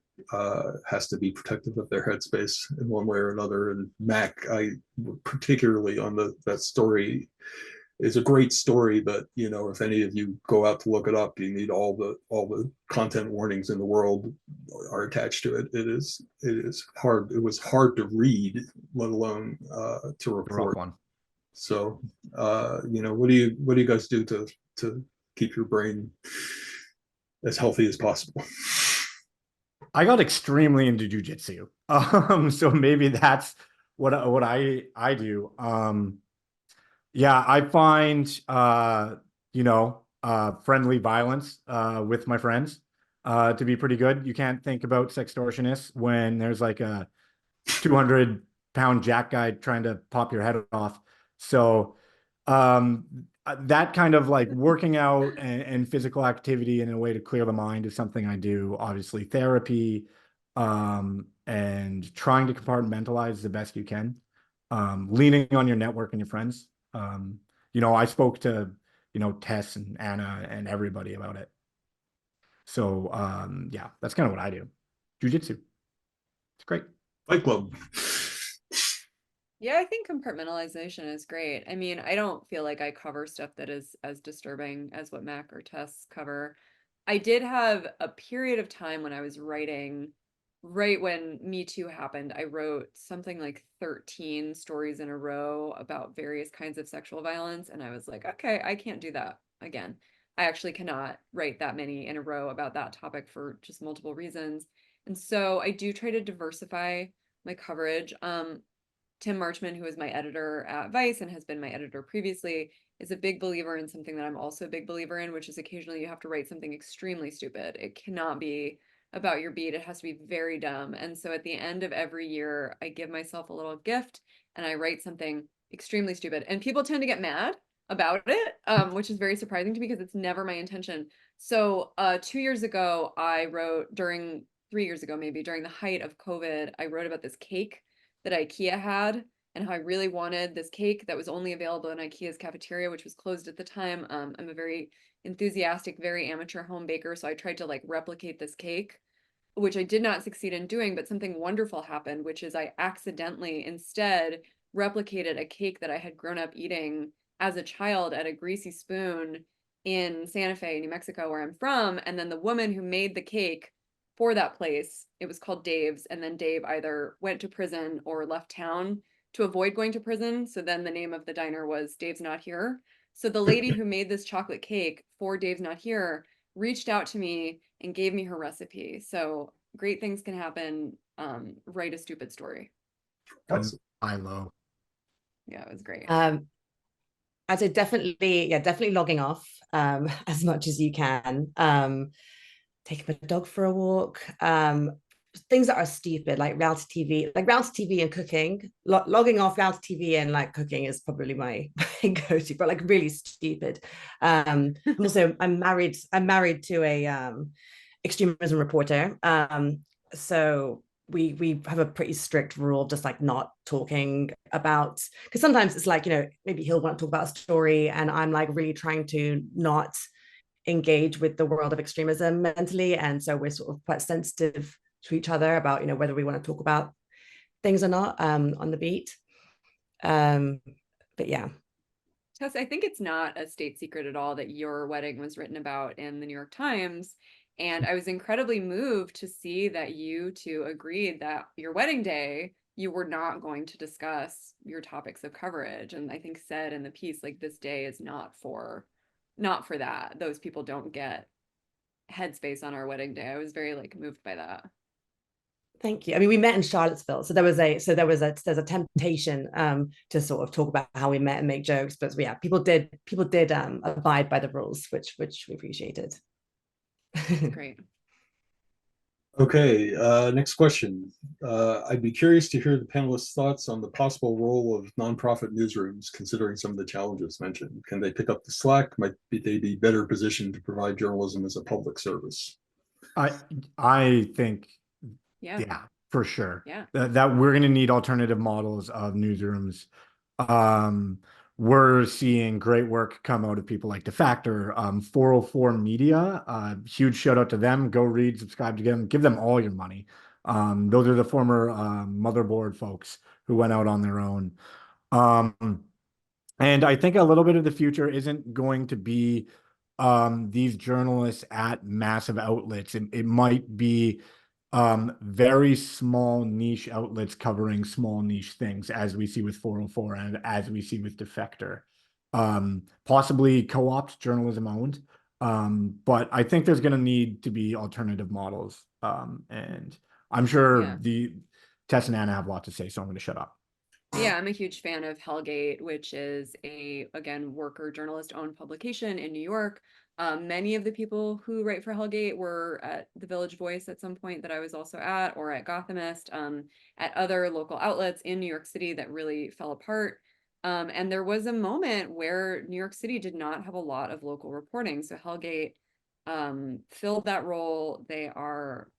has to be protective of their headspace in one way or another. And Mack, particularly on that story, is a great story, but, you know, if any of you go out to look it up, you need all the content warnings in the world are attached to it. It is hard. It was hard to read, let alone to report. So, you know, what do you guys do to keep your brain as healthy as possible? I got extremely into jujitsu, so maybe that's what I do. Yeah, I find you know, friendly violence with my friends to be pretty good. You can't think about sextortionists when there's like a 200-pound jack guy trying to pop your head off. So that kind of like working out and physical activity in a way to clear the mind is something I do. Obviously, therapy and trying to compartmentalize the best you can. leaning on your network and your friends. You know, I spoke to, you know, Tess and Anna and everybody about it. So yeah, that's kind of what I do. Jiu-jitsu. It's great. Fight Club. Yeah, I think compartmentalization is great. I mean, I don't feel like I cover stuff that is as disturbing as what Mack or Tess cover. I did have a period of time when I was writing, right when Me Too happened, I wrote something like 13 stories in a row about various kinds of sexual violence. And I was like, okay, I can't do that again. I actually cannot write that many in a row about that topic for just multiple reasons. And so I do try to diversify my coverage. Tim Marchman, who is my editor at Vice and has been my editor previously, is a big believer in something that I'm also a big believer in, which is occasionally you have to write something extremely stupid. It cannot be about your beat. It has to be very dumb. And so at the end of every year, I give myself a little gift and I write something extremely stupid. And people tend to get mad about it, which is very surprising to me because it's never my intention. So 2 years ago, I wrote 3 years ago, maybe during the height of COVID, I wrote about this cake that IKEA had and how I really wanted this cake that was only available in IKEA's cafeteria, which was closed at the time. I'm a very enthusiastic, very amateur home baker, so I tried to like replicate this cake, which I did not succeed in doing, but something wonderful happened, which is I accidentally instead replicated a cake that I had grown up eating as a child at a greasy spoon in Santa Fe, New Mexico, where I'm from. And then the woman who made the cake for that place, it was called Dave's, and then Dave either went to prison or left town to avoid going to prison. So then the name of the diner was Dave's Not Here. So the lady who made this chocolate cake for Dave's Not Here reached out to me and gave me her recipe. So great things can happen. Write a stupid story. Awesome. I low. Yeah, it was great. I'd say definitely logging off as much as you can. Taking my dog for a walk. Things that are stupid, like reality TV and cooking. Logging off reality TV and like cooking is probably my go-to, but like really stupid. I'm married to a extremism reporter. So we have a pretty strict rule of just like not talking about, because sometimes it's like, you know, maybe he'll want to talk about a story and I'm like really trying to not engage with the world of extremism mentally, and so we're sort of quite sensitive to each other about, you know, whether we want to talk about things or not on the beat. But yeah. Tess, I think it's not a state secret at all that your wedding was written about in the New York Times. And I was incredibly moved to see that you two agreed that your wedding day, you were not going to discuss your topics of coverage. And I think said in the piece, like, this day is not for that. Those people don't get headspace on our wedding day. I was very like moved by that. Thank you. I mean, we met in Charlottesville, so there's a temptation to sort of talk about how we met and make jokes, but yeah, people did abide by the rules, which we appreciated. Great. Okay, next question. I'd be curious to hear the panelists' thoughts on the possible role of nonprofit newsrooms, considering some of the challenges mentioned. Can they pick up the slack? Might they be better positioned to provide journalism as a public service? I think, yeah, for sure. Yeah. That we're going to need alternative models of newsrooms. We're seeing great work come out of people like Defactor, 404 Media. Huge shout out to them. Go read, subscribe to them, give them all your money. Those are the former Motherboard folks who went out on their own. And I think a little bit of the future isn't going to be these journalists at massive outlets. It might be very small niche outlets covering small niche things, as we see with 404 and as we see with Defector. Possibly co-opt journalism owned. But I think there's going to need to be alternative models. And I'm sure the Tess and Anna have a lot to say, so I'm going to shut up. Yeah, I'm a huge fan of Hellgate, which is again, worker journalist owned publication in New York. Many of the people who write for Hellgate were at the Village Voice at some point that I was also at, or at Gothamist, at other local outlets in New York City that really fell apart. And there was a moment where New York City did not have a lot of local reporting. So Hellgate filled that role. They are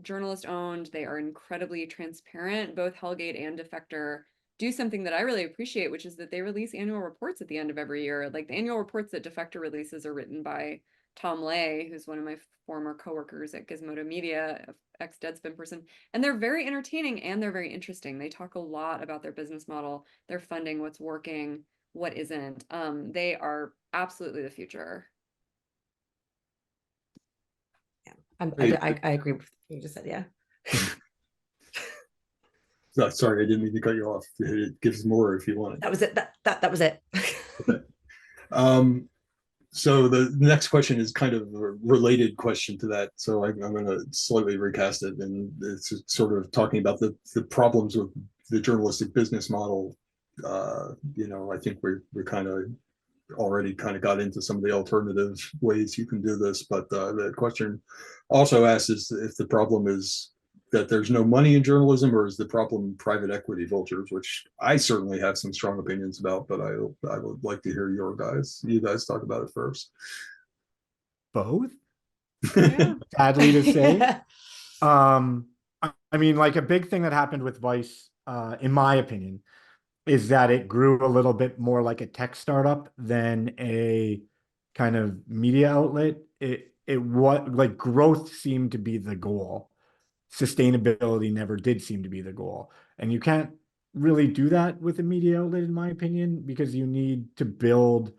journalist owned. They are incredibly transparent. Both Hellgate and Defector do something that I really appreciate, which is that they release annual reports at the end of every year. Like the annual reports that Defector releases are written by Tom Lay, who's one of my former coworkers at Gizmodo Media, ex-Deadspin person, and they're very entertaining and they're very interesting. They talk a lot about their business model, their funding, what's working, what isn't. They are absolutely the future. I agree with what you just said. Yeah. No, sorry, I didn't mean to cut you off. It gives more if you want it. That was it. That was it. Okay. So the next question is kind of a related question to that. So I'm going to slightly recast it, and it's sort of talking about the problems with the journalistic business model. You know, I think we're kind of already kind of got into some of the alternative ways you can do this, but the question also asks is if the problem is that there's no money in journalism, or is the problem private equity vultures, which I certainly have some strong opinions about, but I would like to hear you guys talk about it first. Both? Yeah. Sadly to say. I mean, like a big thing that happened with Vice, in my opinion, is that it grew a little bit more like a tech startup than a kind of media outlet. What like growth seemed to be the goal. Sustainability never did seem to be the goal. And you can't really do that with a media outlet, in my opinion, because you need to build,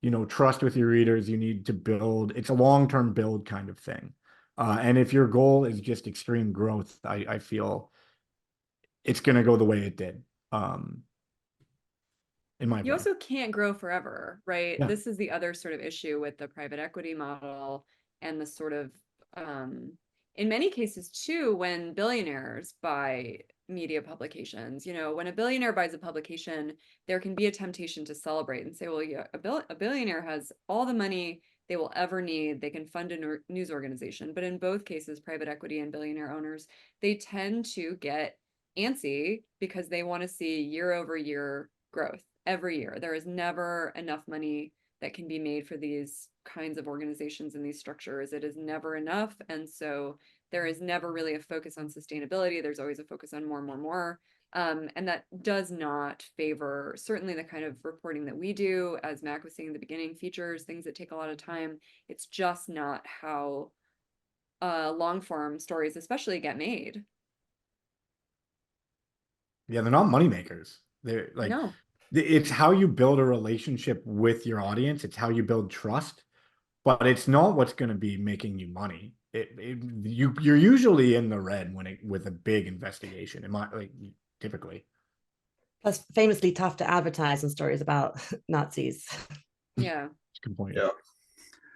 you know, trust with your readers. You need to build, it's a long-term build kind of thing. And if your goal is just extreme growth, I feel it's going to go the way it did. In my You opinion. also can't grow forever, right? Yeah. This is the other sort of issue with the private equity model and the sort of, in many cases too, when billionaires buy media publications, you know, when a billionaire buys a publication, there can be a temptation to celebrate and say, well, yeah, a billionaire has all the money they will ever need. They can fund a news organization. But in both cases, private equity and billionaire owners, they tend to get antsy because they want to see year over year growth every year. There is never enough money that can be made for these kinds of organizations and these structures. It is never enough. And so there is never really a focus on sustainability. There's always a focus on more. And that does not favor certainly the kind of reporting that we do, as Mack was saying in the beginning, features, things that take a lot of time. It's just not how long form stories especially get made. Yeah, they're not moneymakers. They're like, no. It's how you build a relationship with your audience. It's how you build trust, but it's not what's going to be making you money. You're usually in the red with a big investigation. Typically. Plus, famously tough to advertise on stories about Nazis. Yeah. Good point. Yeah.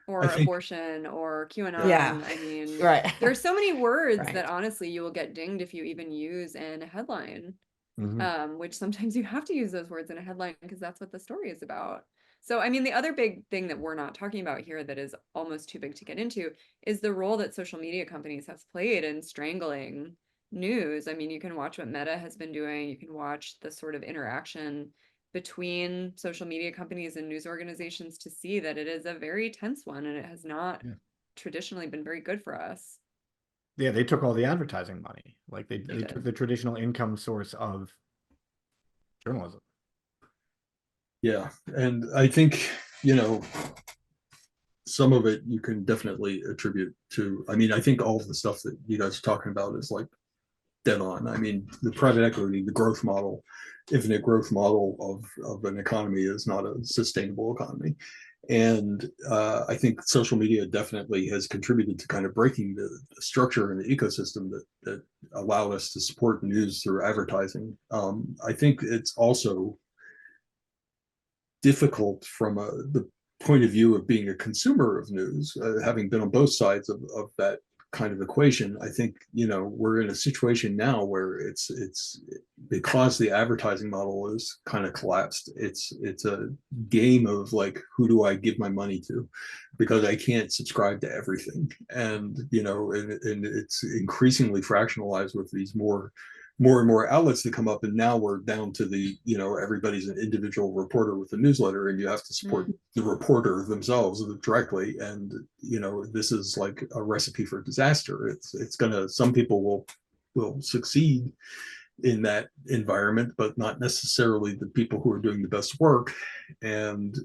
Or abortion or QAnon. Yeah. I mean, right. There's so many words Right. that honestly you will get dinged if you even use in a headline. Mm-hmm. Which sometimes you have to use those words in a headline because that's what the story is about. So, I mean, the other big thing that we're not talking about here that is almost too big to get into is the role that social media companies have played in strangling news. I mean, you can watch what Meta has been doing. You can watch the sort of interaction between social media companies and news organizations to see that it is a very tense one, and it has not traditionally been very good for us. Yeah, they took all the advertising money. Like they took the traditional income source of journalism. Yeah, and I think, you know, some of it you can definitely attribute to, I mean, I think all of the stuff that you guys are talking about is like dead on. I mean, the private equity, the growth model, infinite growth model of an economy is not a sustainable economy. And I think social media definitely has contributed to kind of breaking the structure and the ecosystem that allowed us to support news through advertising. I think it's also difficult from the point of view of being a consumer of news, having been on both sides of that kind of equation. I think, you know, we're in a situation now where it's because the advertising model is kind of collapsed. It's a game of like, who do I give my money to? Because I can't subscribe to everything, and you know, and it's increasingly fractionalized with these more and more outlets that come up, and now we're down to the, you know, everybody's an individual reporter with a newsletter, and you have to support the reporter themselves directly. And you know, this is like a recipe for disaster. It's gonna, some people will succeed in that environment, but not necessarily the people who are doing the best work. And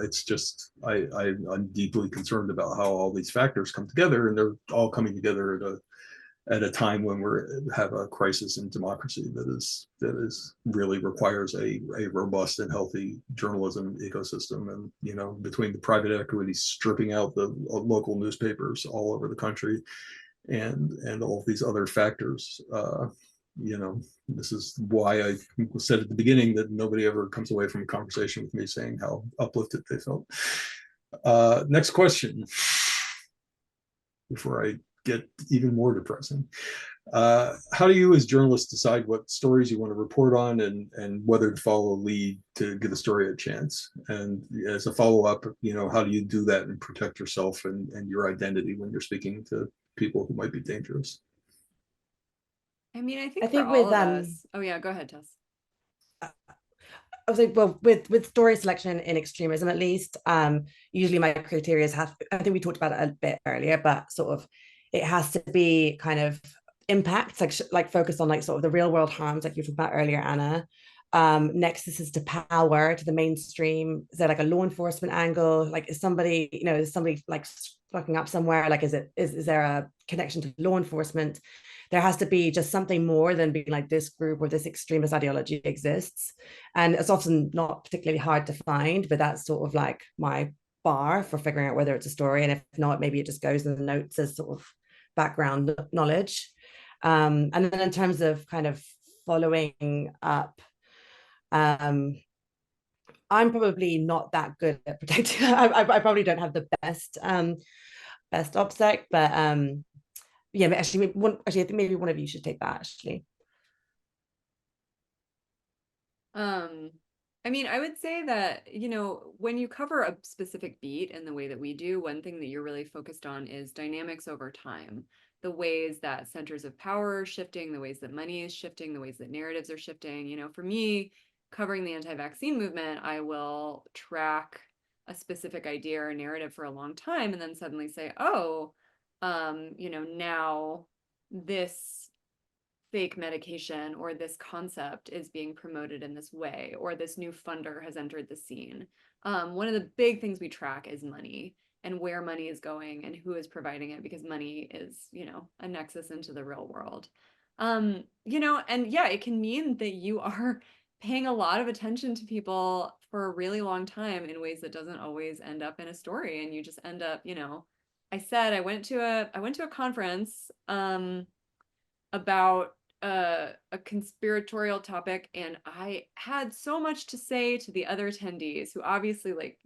it's just I'm deeply concerned about how all these factors come together, and they're all coming together at a time when we have a crisis in democracy that is really requires a robust and healthy journalism ecosystem. And between the private equity stripping out the local newspapers all over the country, and all of these other factors, this is why I said at the beginning that nobody ever comes away from a conversation with me saying how uplifted they felt. Next question, before I get even more depressing. How do you as journalists decide what stories you want to report on, and whether to follow a lead to give a story a chance? And as a follow-up, how do you do that and protect yourself and your identity when you're speaking to people who might be dangerous? I mean, I think I think for all with of us. Oh yeah, go ahead, Tess. I was like, well, with story selection in extremism, at least, usually my criteria I think we talked about it a bit earlier, but sort of it has to be kind of impact, like focused on like sort of the real world harms, like you talked about earlier, Anna. Nexuses to power, to the mainstream. Is there like a law enforcement angle? Like, is somebody like fucking up somewhere? Like, is there a connection to law enforcement? There has to be just something more than being like this group or this extremist ideology exists. And it's often not particularly hard to find, but that's sort of like my bar for figuring out whether it's a story. And if not, maybe it just goes in the notes as sort of background knowledge. And then in terms of kind of following up, I'm probably not that good at protecting. I probably don't have the best OPSEC, but yeah, but actually, I think maybe one of you should take that, actually. I mean, I would say that, when you cover a specific beat in the way that we do, one thing that you're really focused on is dynamics over time, the ways that centers of power are shifting, the ways that money is shifting, the ways that narratives are shifting. For me, covering the anti-vaccine movement, I will track a specific idea or narrative for a long time and then suddenly say, oh, now this fake medication or this concept is being promoted in this way, or this new funder has entered the scene. One of the big things we track is money and where money is going and who is providing it, because money is, a nexus into the real world. And yeah, it can mean that you are paying a lot of attention to people for a really long time in ways that doesn't always end up in a story. And you just end up, I said I went to a conference about a conspiratorial topic, and I had so much to say to the other attendees who obviously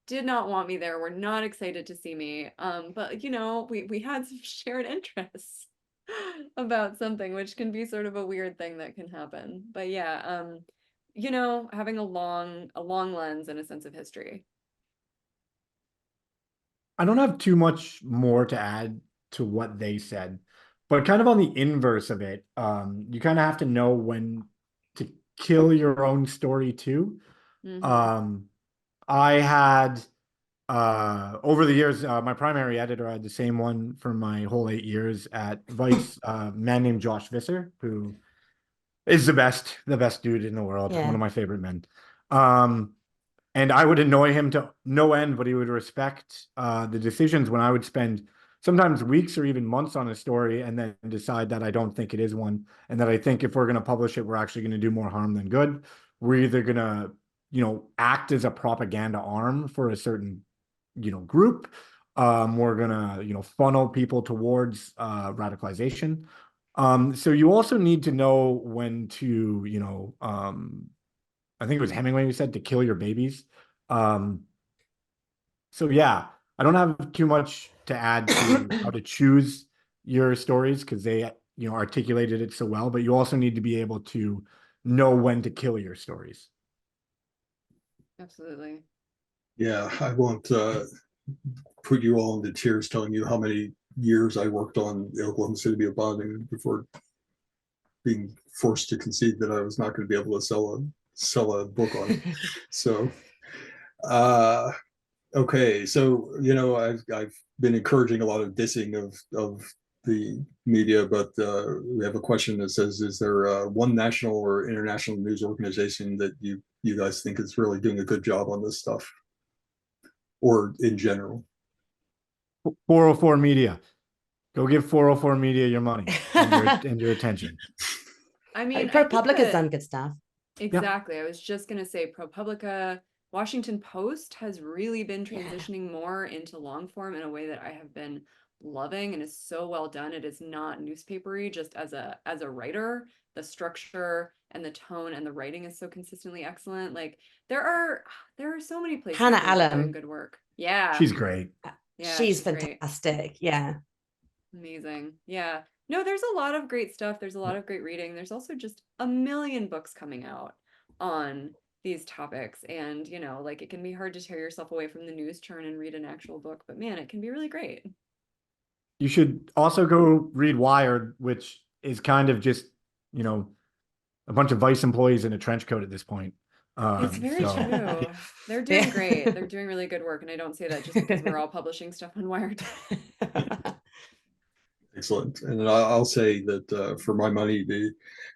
did not want me there, were not excited to see me, but we had some shared interests about something, which can be sort of a weird thing that can happen. But yeah, having a long lens and a sense of history. I don't have too much more to add to what they said, but kind of on the inverse of it, you kind of have to know when to kill your own story too. Mm-hmm. I had over the years, my primary editor, I had the same one for my whole 8 years at Vice, a man named Josh Visser, who is the best dude in the world, one of my favorite men. And I would annoy him to no end, but he would respect the decisions when I would spend sometimes weeks or even months on a story and then decide that I don't think it is one, and that I think if we're going to publish it, we're actually going to do more harm than good. We're either going to, act as a propaganda arm for a certain, group. We're going to, funnel people towards radicalization. So you also need to know when to, I think it was Hemingway who said to kill your babies. So yeah, I don't have too much to add to how to choose your stories, because they, articulated it so well, but you also need to be able to know when to kill your stories. Absolutely. Yeah, I won't put you all into tears telling you how many years I worked on the Oklahoma City bombing before being forced to concede that I was not going to be able to sell a book on it. So okay, so I've been encouraging a lot of dissing of the media, but we have a question that says, is there one national or international news organization that you guys think is really doing a good job on this stuff, or in general? 404 Media. Go give 404 Media your money and your attention. I mean, I think ProPublica's that- done good stuff. Exactly. I was just going to say ProPublica. Washington Post has really been transitioning more into long form in a way that I have been loving, and is so well done. It is not newspapery. Just as a writer, the structure and the tone and the writing is so consistently excellent. Like there are so many places Hannah that are doing Allen. good work. Yeah. She's great. Yeah, She's great. fantastic. Yeah. Amazing. Yeah. No, there's a lot of great stuff. There's a lot of great reading. There's also just a million books coming out on these topics. And, you know, like it can be hard to tear yourself away from the news churn and read an actual book, but man, it can be really great. You should also go read Wired, which is kind of just, you know, a bunch of Vice employees in a trench coat at this point. It's very true. They're doing great. They're doing really good work. And I don't say that just because we're all publishing stuff on Wired. Excellent. And I'll say that for my money,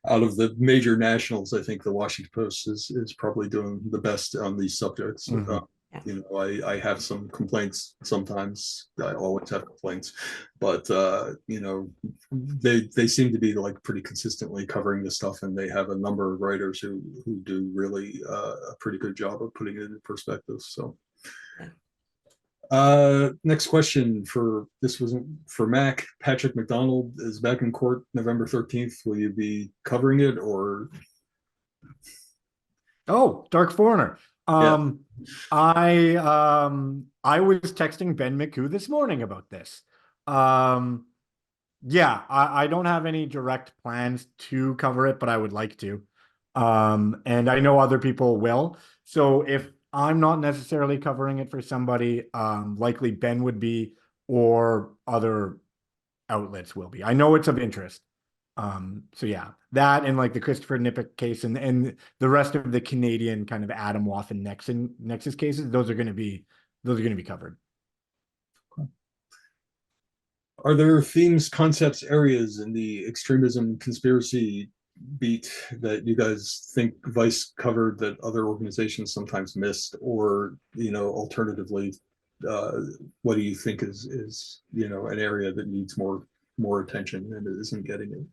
out of the major nationals, I think the Washington Post is probably doing the best on these subjects. Mhm. You know, I have some complaints sometimes. I always have complaints, but you know, they seem to be like pretty consistently covering this stuff, and they have a number of writers who do really a pretty good job of putting it into perspective. So. Next question this was for Mack. Patrick McDonald is back in court November 13th. Will you be covering it, or? Oh, Dark Foreigner. Yeah. I was texting Ben McHugh this morning about this. Yeah, I don't have any direct plans to cover it, but I would like to. And I know other people will. So if I'm not necessarily covering it for somebody, likely Ben would be, or other outlets will be. I know it's of interest. So yeah, that and like the Christopher Nippick case and the rest of the Canadian kind of Adam Woff and Nexus cases, those are going to be covered. Are there themes, concepts, areas in the extremism conspiracy beat that you guys think Vice covered that other organizations sometimes missed, or you know, alternatively, what do you think is you know, an area that needs more attention and it isn't getting it?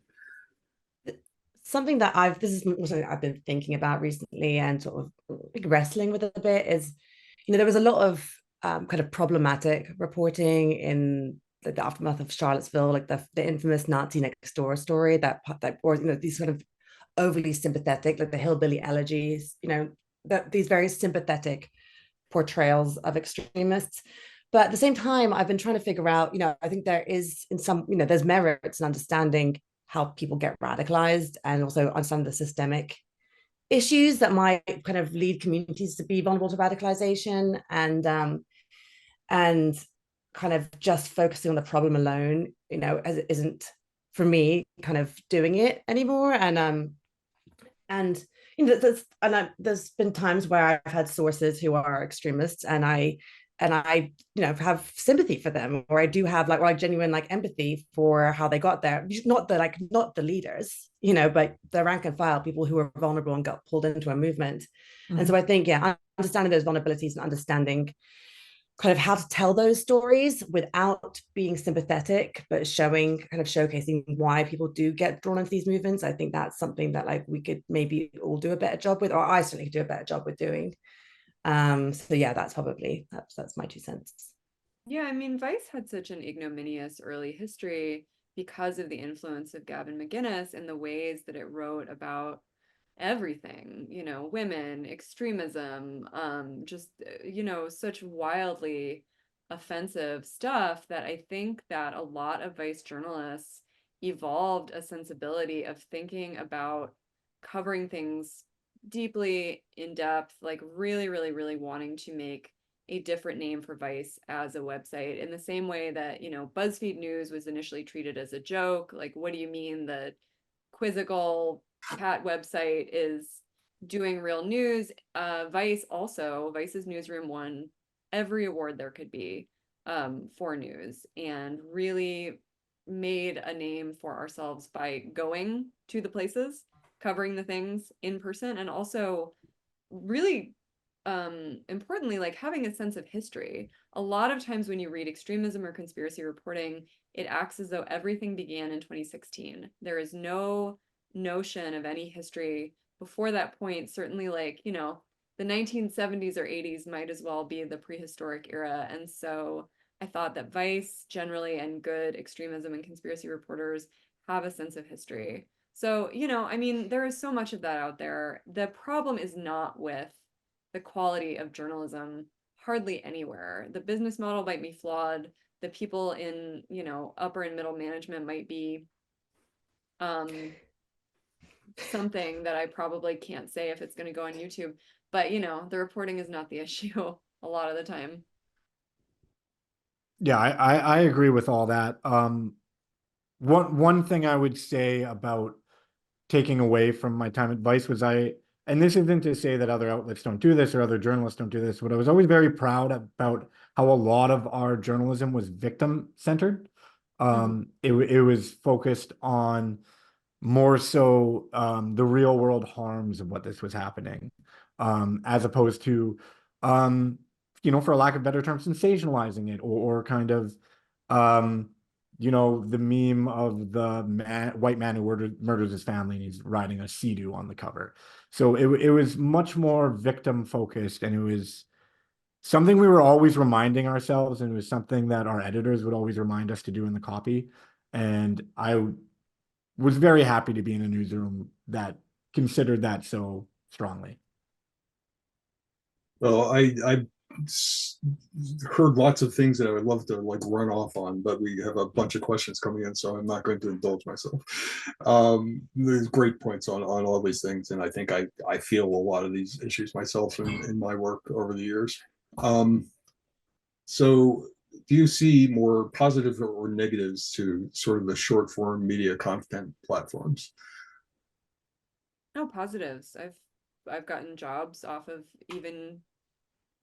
Something that this is something I've been thinking about recently and sort of wrestling with a bit is, you know, there was a lot of kind of problematic reporting in the aftermath of Charlottesville, like the infamous Nazi next door story or you know, these kind of overly sympathetic, like the hillbilly elegies, you know, these very sympathetic portrayals of extremists. But at the same time, I've been trying to figure out, you know, I think there is in some, you know, there's merits in understanding how people get radicalized and also understand the systemic issues that might kind of lead communities to be vulnerable to radicalization, and kind of just focusing on the problem alone, you know, as it isn't for me kind of doing it anymore. And you know, there's been times where I've had sources who are extremists, and I you know, have sympathy for them, or I do have like, or I genuine like empathy for how they got there. Not the leaders, you know, but the rank and file, people who are vulnerable and got pulled into a movement. And so I think, yeah, understanding those vulnerabilities and understanding kind of how to tell those stories without being sympathetic, but showcasing why people do get drawn into these movements. I think that's something that like we could maybe all do a better job with, or I certainly could do a better job with doing. So yeah, that's my 2 cents. Yeah, I mean, Vice had such an ignominious early history because of the influence of Gavin McInnes and the ways that it wrote about everything, you know, women, extremism, just, you know, such wildly offensive stuff that I think that a lot of Vice journalists evolved a sensibility of thinking about covering things deeply in depth, like really, really, really wanting to make a different name for Vice as a website, in the same way that, you know, BuzzFeed News was initially treated as a joke. Like, what do you mean the quizzical cat website is doing real news? Vice's newsroom won every award there could be for news, and really made a name for ourselves by going to the places, covering the things in person, and also really importantly, like having a sense of history. A lot of times when you read extremism or conspiracy reporting, it acts as though everything began in 2016. There is no notion of any history before that point. Certainly, like, you know, the 1970s or 80s might as well be the prehistoric era. And so I thought that Vice generally and good extremism and conspiracy reporters have a sense of history. So, you know, I mean, there is so much of that out there. The problem is not with the quality of journalism hardly anywhere. The business model might be flawed. The people in, you know, upper and middle management might be something that I probably can't say if it's going to go on YouTube. But, you know, the reporting is not the issue a lot of the time. Yeah, I agree with all that. One thing I would say about taking away from my time at Vice was and this isn't to say that other outlets don't do this or other journalists don't do this, but I was always very proud about how a lot of our journalism was victim centered. It was focused on more so the real world harms of what this was happening, as opposed to, you know, for a lack of better term, sensationalizing it or kind of, you know, the meme of the white man who murders his family and he's riding a Sea-Doo on the cover. So it was much more victim focused, and it was something we were always reminding ourselves, and it was something that our editors would always remind us to do in the copy. And I was very happy to be in a newsroom that considered that so strongly. Well, I heard lots of things that I would love to like run off on, but we have a bunch of questions coming in, so I'm not going to indulge myself. There's great points on all these things, and I think I feel a lot of these issues myself in my work over the years. So do you see more positives or negatives to sort of the short form media content platforms? No positives. I've gotten jobs off of even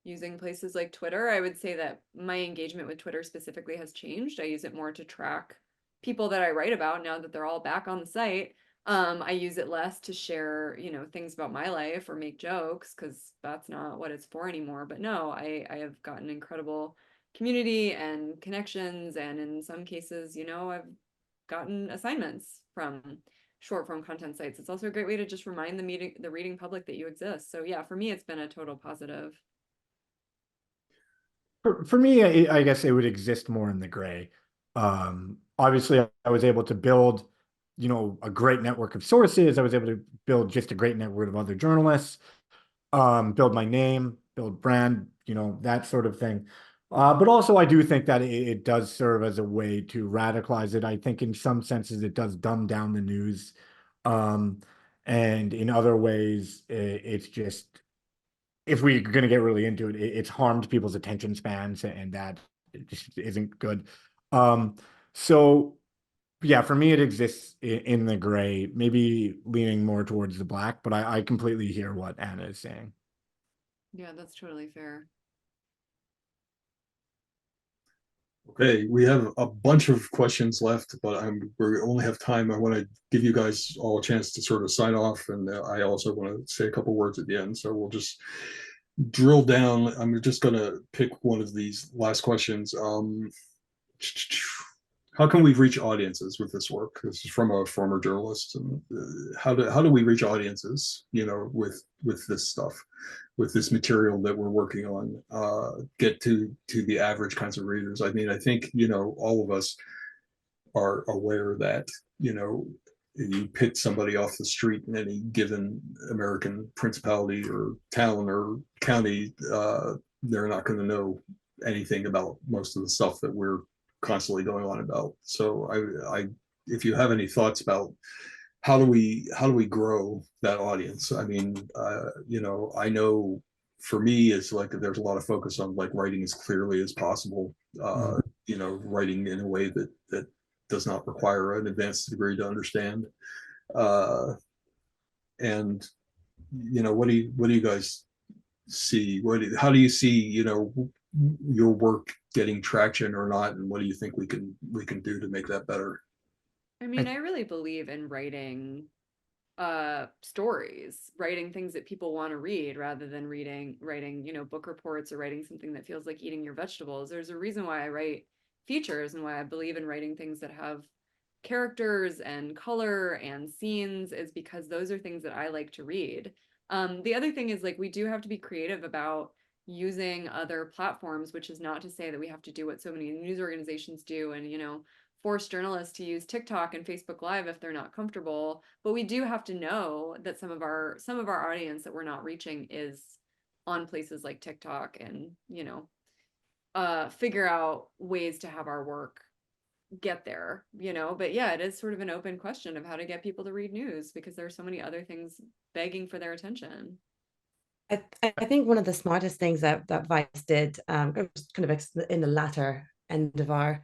using places like Twitter. I would say that my engagement with Twitter specifically has changed. I use it more to track people that I write about now that they're all back on the site. I use it less to share, you know, things about my life or make jokes, because that's not what it's for anymore. But no, I have gotten incredible community and connections, and in some cases, you know, I've gotten assignments from short form content sites. It's also a great way to just remind the reading public that you exist. So yeah, for me, it's been a total positive. For me, I guess it would exist more in the gray. Obviously, I was able to build, you know, a great network of sources. I was able to build just a great network of other journalists, build my name, build brand, you know, that sort of thing. But also, I do think that it does serve as a way to radicalize it. I think in some senses, it does dumb down the news. And in other ways, it's just, if we're going to get really into it, it's harmed people's attention spans, and that just isn't good. So yeah, for me, it exists in the gray, maybe leaning more towards the black, but I completely hear what Anna is saying. Yeah, that's totally fair. Okay, we have a bunch of questions left, but we only have time. I want to give you guys all a chance to sort of sign off, and I also want to say a couple words at the end. So we'll just drill down. I'm just going to pick one of these last questions. How can we reach audiences with this work? This is from a former journalist. And how do we reach audiences, you know, with this stuff, with this material that we're working on? Get to the average kinds of readers. I mean, I think, you know, all of us are aware that, you know, if you pick somebody off the street in any given American principality or town or county, they're not going to know anything about most of the stuff that we're constantly going on about. So I if you have any thoughts about how do we grow that audience? I mean, you know, I know for me, it's like there's a lot of focus on like writing as clearly as possible. You know, writing in a way that does not require an advanced degree to understand. And you know, what do you guys see? How do you see, you know, your work getting traction or not, and what do you think we can do to make that better? I mean, I really believe in writing stories, writing things that people want to read rather than writing, you know, book reports or writing something that feels like eating your vegetables. There's a reason why I write features and why I believe in writing things that have characters and color and scenes, is because those are things that I like to read. The other thing is, like, we do have to be creative about using other platforms, which is not to say that we have to do what so many news organizations do and, you know, force journalists to use TikTok and Facebook Live if they're not comfortable. But we do have to know that some of our audience that we're not reaching is on places like TikTok, and, you know, figure out ways to have our work get there, you know. But yeah, it is sort of an open question of how to get people to read news, because there are so many other things begging for their attention. I think one of the smartest things that Vice did, it was kind of in the latter end of our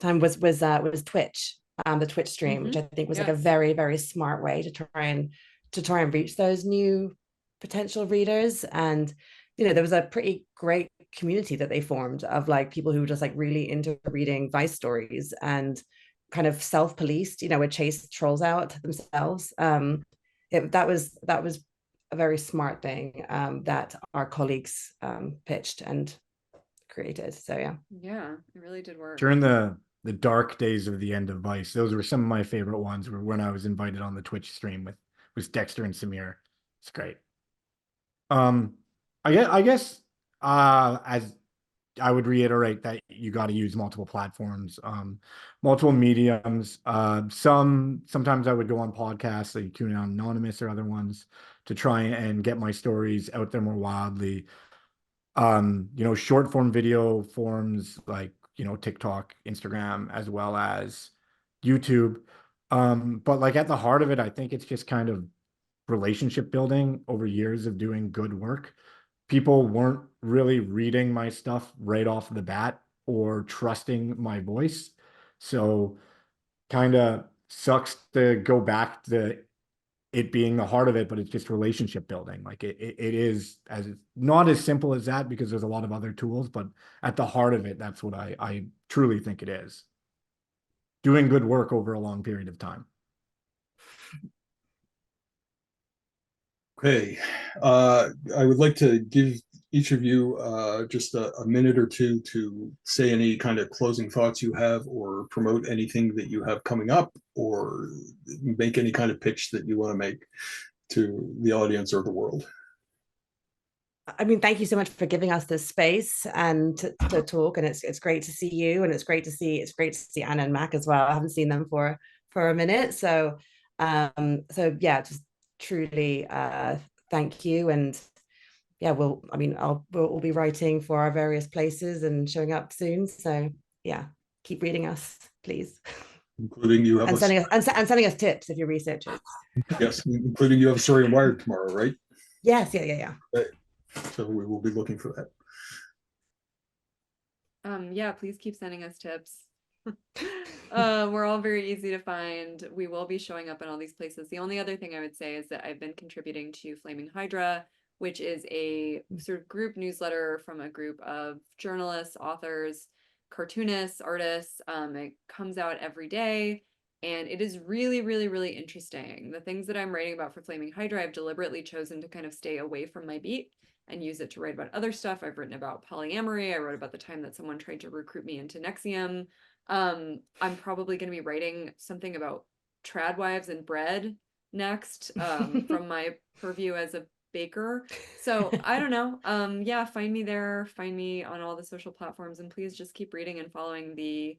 time, was Twitch, the Twitch stream, which I think was like a Yes. very, very smart way to try and reach those new potential readers. And you know, there was a pretty great community that they formed of like people who were just like really into reading Vice stories and kind of self-policed, you know, would chase trolls out themselves. That was a very smart thing that our colleagues pitched and created. So Yeah, it really did work. During the dark days of the end of Vice, those were some of my favorite ones, were when I was invited on the Twitch stream with Dexter and Samir. It's great. I guess as I would reiterate that you got to use multiple platforms, multiple mediums. Sometimes I would go on podcasts like QAnon Anonymous or other ones to try and get my stories out there more wildly. You know, short form video forms like, you know, TikTok, Instagram, as well as YouTube. But like at the heart of it, I think it's just kind of relationship building over years of doing good work. People weren't really reading my stuff right off the bat or trusting my voice. So kind of sucks to go back to it being the heart of it, but it's just relationship building. Like it is not as simple as that, because there's a lot of other tools, but at the heart of it, that's what I truly think it is. Doing good work over a long period of time. Okay, I would like to give each of you just a minute or two to say any kind of closing thoughts you have, or promote anything that you have coming up, or make any kind of pitch that you want to make to the audience or the world. I mean, thank you so much for giving us this space and to talk. And it's great to see you, and it's great to see Anna and Mack as well. I haven't seen them for a minute, so yeah, just truly thank you. And yeah, we'll be writing for our various places and showing up soon. So yeah, keep reading us, please. Including you have and sending us tips if you're researchers. Yes, including you have a story in Wired tomorrow, right? Yes, yeah. Right. So we will be looking for that. Yeah, please keep sending us tips. We're all very easy to find. We will be showing up in all these places. The only other thing I would say is that I've been contributing to Flaming Hydra, which is a sort of group newsletter from a group of journalists, authors, cartoonists, artists. It comes out every day, and it is really, really, really interesting. The things that I'm writing about for Flaming Hydra, I've deliberately chosen to kind of stay away from my beat and use it to write about other stuff. I've written about polyamory. I wrote about the time that someone tried to recruit me into Nexium. I'm probably going to be writing something about trad wives and bread next, from my purview as a baker. So I don't know. Yeah, find me there, find me on all the social platforms, and please just keep reading and following the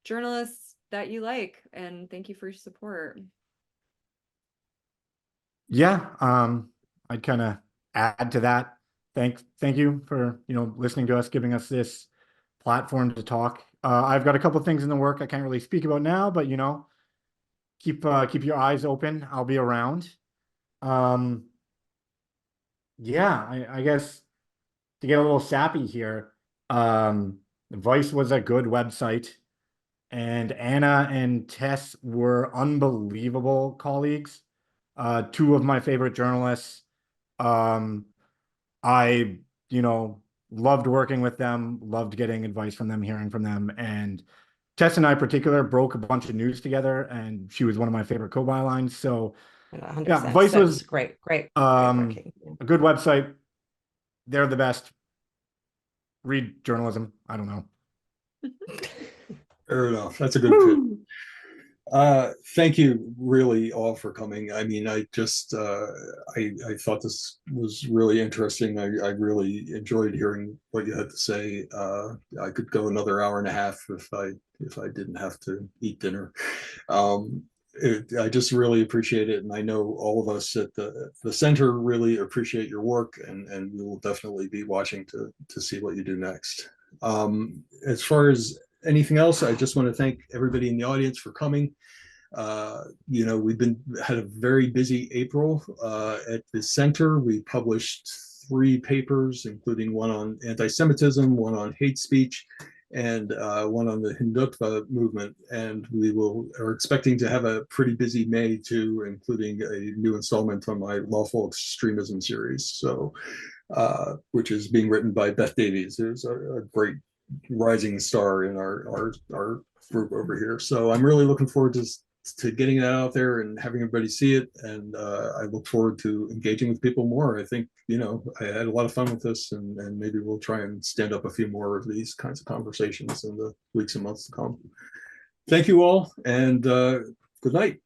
journalists that you like. And thank you for your support. Yeah, I'd kind of add to that. Thank you for, you know, listening to us, giving us this platform to talk. I've got a couple of things in the work I can't really speak about now, but you know, keep your eyes open. I'll be around. Yeah, I guess to get a little sappy here, Vice was a good website, and Anna and Tess were unbelievable colleagues. Two of my favorite journalists. I, you know, loved working with them, loved getting advice from them, hearing from them. And Tess and I in particular broke a bunch of news together, and she was one of my favorite co-bylines. So 100%. yeah, Vice So was it's great um, working. Yeah. a good website. They're the best. Read journalism. I don't know. Fair enough. That's a good fit. Thank you really all for coming. I mean, I just I thought this was really interesting. I really enjoyed hearing what you had to say. I could go another hour and a half if I didn't have to eat dinner. I just really appreciate it, and I know all of us at the center really appreciate your work, and we will definitely be watching to see what you do next. As far as anything else, I just want to thank everybody in the audience for coming. We've had a very busy April at the center. We published 3 papers, including one on anti-Semitism, one on hate speech, and one on the Hindutva movement. And we are expecting to have a pretty busy May too, including a new installment on my lawful extremism series. So, which is being written by Beth Davies, who's a great rising star in our group over here. So I'm really looking forward to getting that out there and having everybody see it. And I look forward to engaging with people more. I think, I had a lot of fun with this, and maybe we'll try and stand up a few more of these kinds of conversations in the weeks and months to come. Thank you all, and good night.